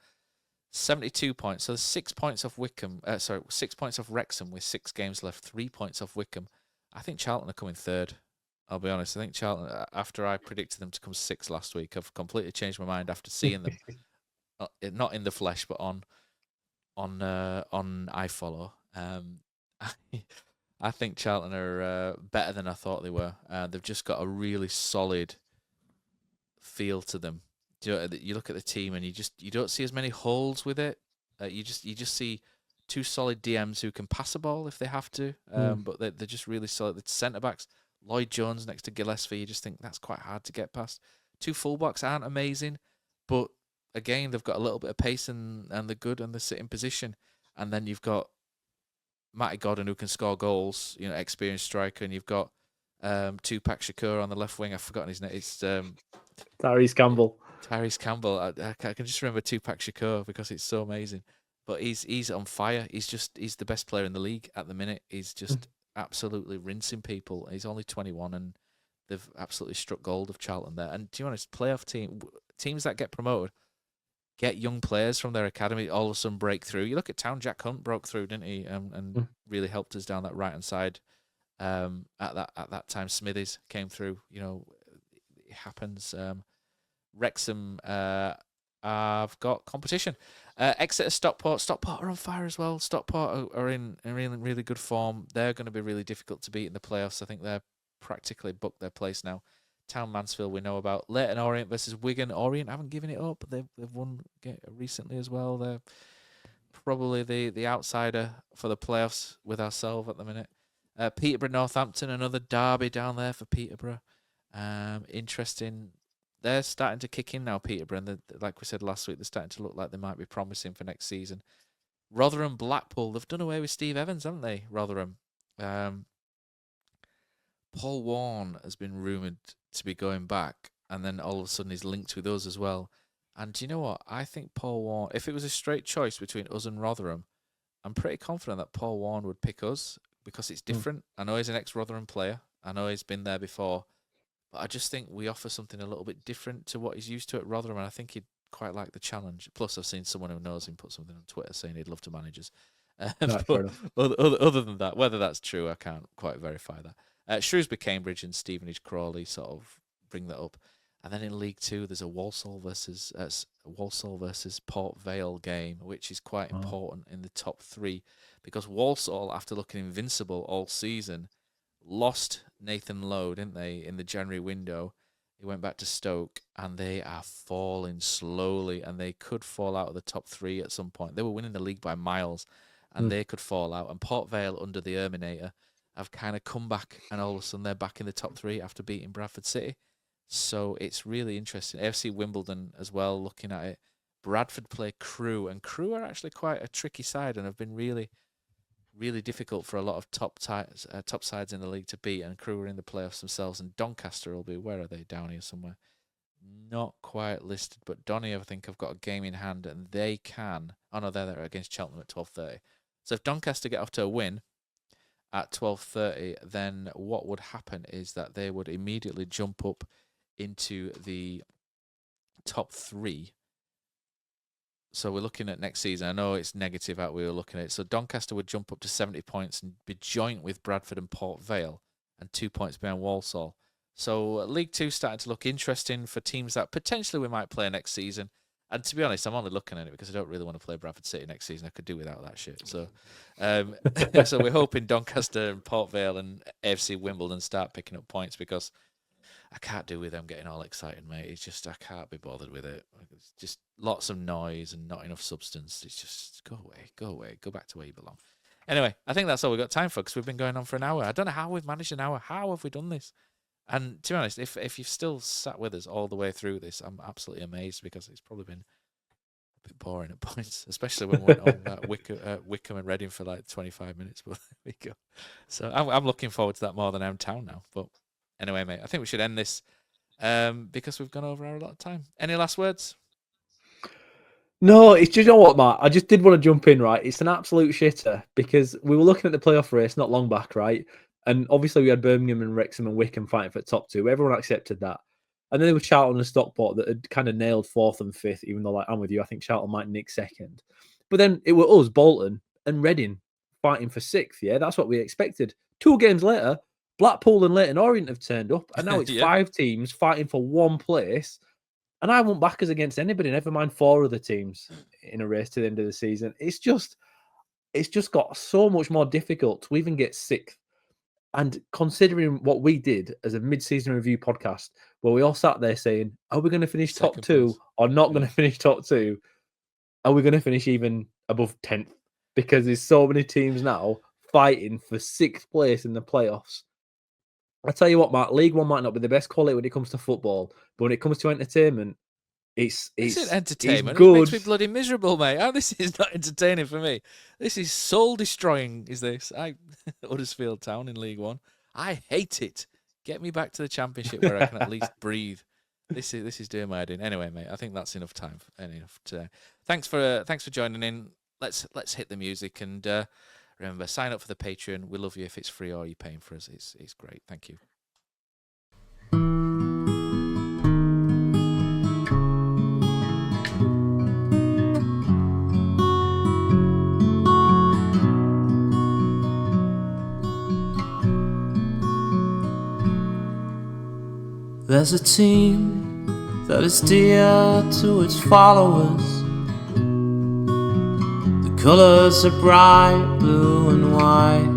72 points. So 6 points off Wycombe. 6 points off Wrexham with 6 games left. 3 points off Wycombe. I think Charlton are coming third. I'll be honest. I think Charlton, after I predicted them to come 6th last week, I've completely changed my mind after seeing them. Not in the flesh, but on iFollow. I think Charlton are better than I thought they were. They've just got a really solid feel to them. You look at the team and you don't see as many holes with it. You just see 2 solid DMs who can pass a ball if they have to. But they're just really solid. The centre backs, Lloyd Jones next to Gillespie, you just think that's quite hard to get past. 2 fullbacks aren't amazing, but again they've got a little bit of pace and they're good and they sit in position. And then you've got Matty Godden who can score goals, experienced striker, and you've got Tupac Shakur on the left wing. I've forgotten his name. It's Tyrese Campbell. Tyrese Campbell. I can just remember Tupac Shakur because it's so amazing. But he's on fire. He's the best player in the league at the minute. He's just absolutely rinsing people. He's only 21 and they've absolutely struck gold of Charlton there. And do you want to playoff teams that get promoted get young players from their academy, all of a sudden break through. You look at Town, Jack Hunt broke through, didn't he? And really helped us down that right hand side. At that time, Smithies came through. It happens. Wrexham have got competition. Exeter, Stockport. Stockport are on fire as well. Stockport are in really, really good form. They're going to be really difficult to beat in the playoffs. I think they're practically booked their place now. Town, Mansfield, we know about. Leyton Orient versus Wigan. Orient haven't given it up. They've won recently as well. They're probably the outsider for the playoffs with ourselves at the minute. Peterborough, Northampton, another derby down there for Peterborough. Interesting. They're starting to kick in now, Peterborough, and like we said last week, they're starting to look like they might be promising for next season. Rotherham, Blackpool, they've done away with Steve Evans, haven't they, Rotherham? Paul Warne has been rumoured to be going back, and then all of a sudden he's linked with us as well. And do you know what? I think Paul Warne, if it was a straight choice between us and Rotherham, I'm pretty confident that Paul Warne would pick us because it's different. I know he's an ex-Rotherham player. I know he's been there before. But I just think we offer something a little bit different to what he's used to at Rotherham, and I think he'd quite like the challenge. Plus, I've seen someone who knows him put something on Twitter saying he'd love to manage us. But other than that, whether that's true, I can't quite verify that. Shrewsbury, Cambridge, and Stevenage, Crawley sort of bring that up. And then in League Two, there's a Walsall versus Port Vale game, which is quite important in the top 3 because Walsall, after looking invincible all season, lost Nathan Lowe, didn't they, in the January window. He went back to Stoke, and they are falling slowly, and they could fall out of the top 3 at some point. They were winning the league by miles, and they could fall out. And Port Vale, under the Erminator, have kind of come back, and all of a sudden they're back in the top 3 after beating Bradford City. So it's really interesting. AFC Wimbledon as well, looking at it. Bradford play Crewe, and Crewe are actually quite a tricky side and have been really, really difficult for a lot of top sides in the league to beat. And Crewe are in the playoffs themselves, and Doncaster will be, where are they? Down here somewhere. Not quite listed, but Donny, I think, have got a game in hand, and they can. Oh no, they're there against Cheltenham at 12:30. So if Doncaster get off to a win at 12:30, then what would happen is that they would immediately jump up into the top 3. So we're looking at next season. I know it's negative how we were looking at it. So Doncaster would jump up to 70 points and be joint with Bradford and Port Vale, and 2 points behind Walsall. So League 2 starting to look interesting for teams that potentially we might play next season. And to be honest, I'm only looking at it because I don't really want to play Bradford City next season. I could do without that shit. So so we're hoping Doncaster and Port Vale and AFC Wimbledon start picking up points, because I can't do with them getting all excited, mate. It's just, I can't be bothered with it. It's just lots of noise and not enough substance. It's just, go away, go back to where you belong. Anyway, I think that's all we've got time for, because we've been going on for an hour. I don't know how we've managed an hour. How have we done this? And to be honest, if you've still sat with us all the way through this, I'm absolutely amazed, because it's probably been a bit boring at points, especially when we went on Wycombe and Reading for like 25 minutes. But there we go. So I'm looking forward to that more than I'm Town now. But anyway, mate, I think we should end this because we've gone over our lot of time. Any last words? No, it's just, you know what, Matt? I just did want to jump in, right? It's an absolute shitter, because we were looking at the playoff race not long back, right? And obviously we had Birmingham and Wrexham and Wycombe fighting for the top 2. Everyone accepted that. And then there was Charlton and Stockport that had kind of nailed 4th and 5th, even though, like, I'm with you, I think Charlton might nick 2nd. But then it was us, Bolton and Reading fighting for 6th, yeah? That's what we expected. 2 games later, Blackpool and Leyton Orient have turned up, and now it's 5 teams fighting for 1 place. And I won't back us against anybody, never mind 4 other teams in a race to the end of the season. It's just got so much more difficult to even get 6th. And considering what we did as a mid-season review podcast, where we all sat there saying, are we going to finish top 2 or not going to finish top 2? Are we going to finish even above 10th? Because there's so many teams now fighting for 6th place in the playoffs. I tell you what, Matt, League 1 might not be the best quality when it comes to football, but when it comes to entertainment, it's entertainment. It's good. It makes me bloody miserable, mate. Oh, this is not entertaining for me. This is soul destroying. Is this? Huddersfield Town in League 1. I hate it. Get me back to the Championship where I can at least breathe. This is doing my head in. Anyway, mate, I think that's enough time. Enough today. Thanks for joining in. Let's hit the music, and remember, sign up for the Patreon. We love you if it's free or you're paying for us. It's great. Thank you. There's a team that is dear to its followers. The colours are bright blue and white.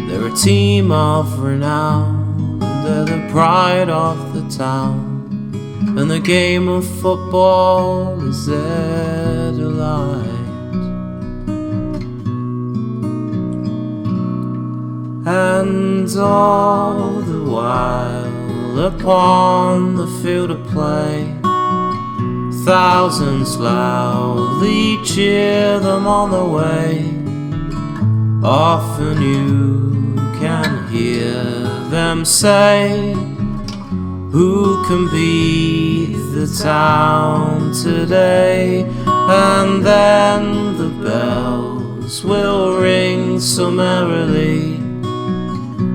They're a team of renown, and they're the pride of the town. And the game of football is their delight. And all the while upon the field of play, thousands loudly cheer them on the way. Often you can hear them say, who can beat the town today? And then the bells will ring so merrily,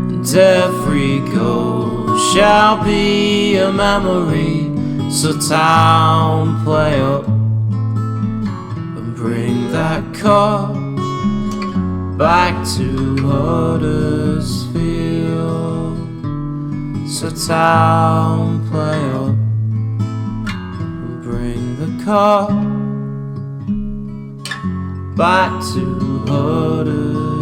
and every goal shall be a memory. So town, play up and bring that cup back to Huddersfield. So town, play up and bring the cup back to Huddersfield.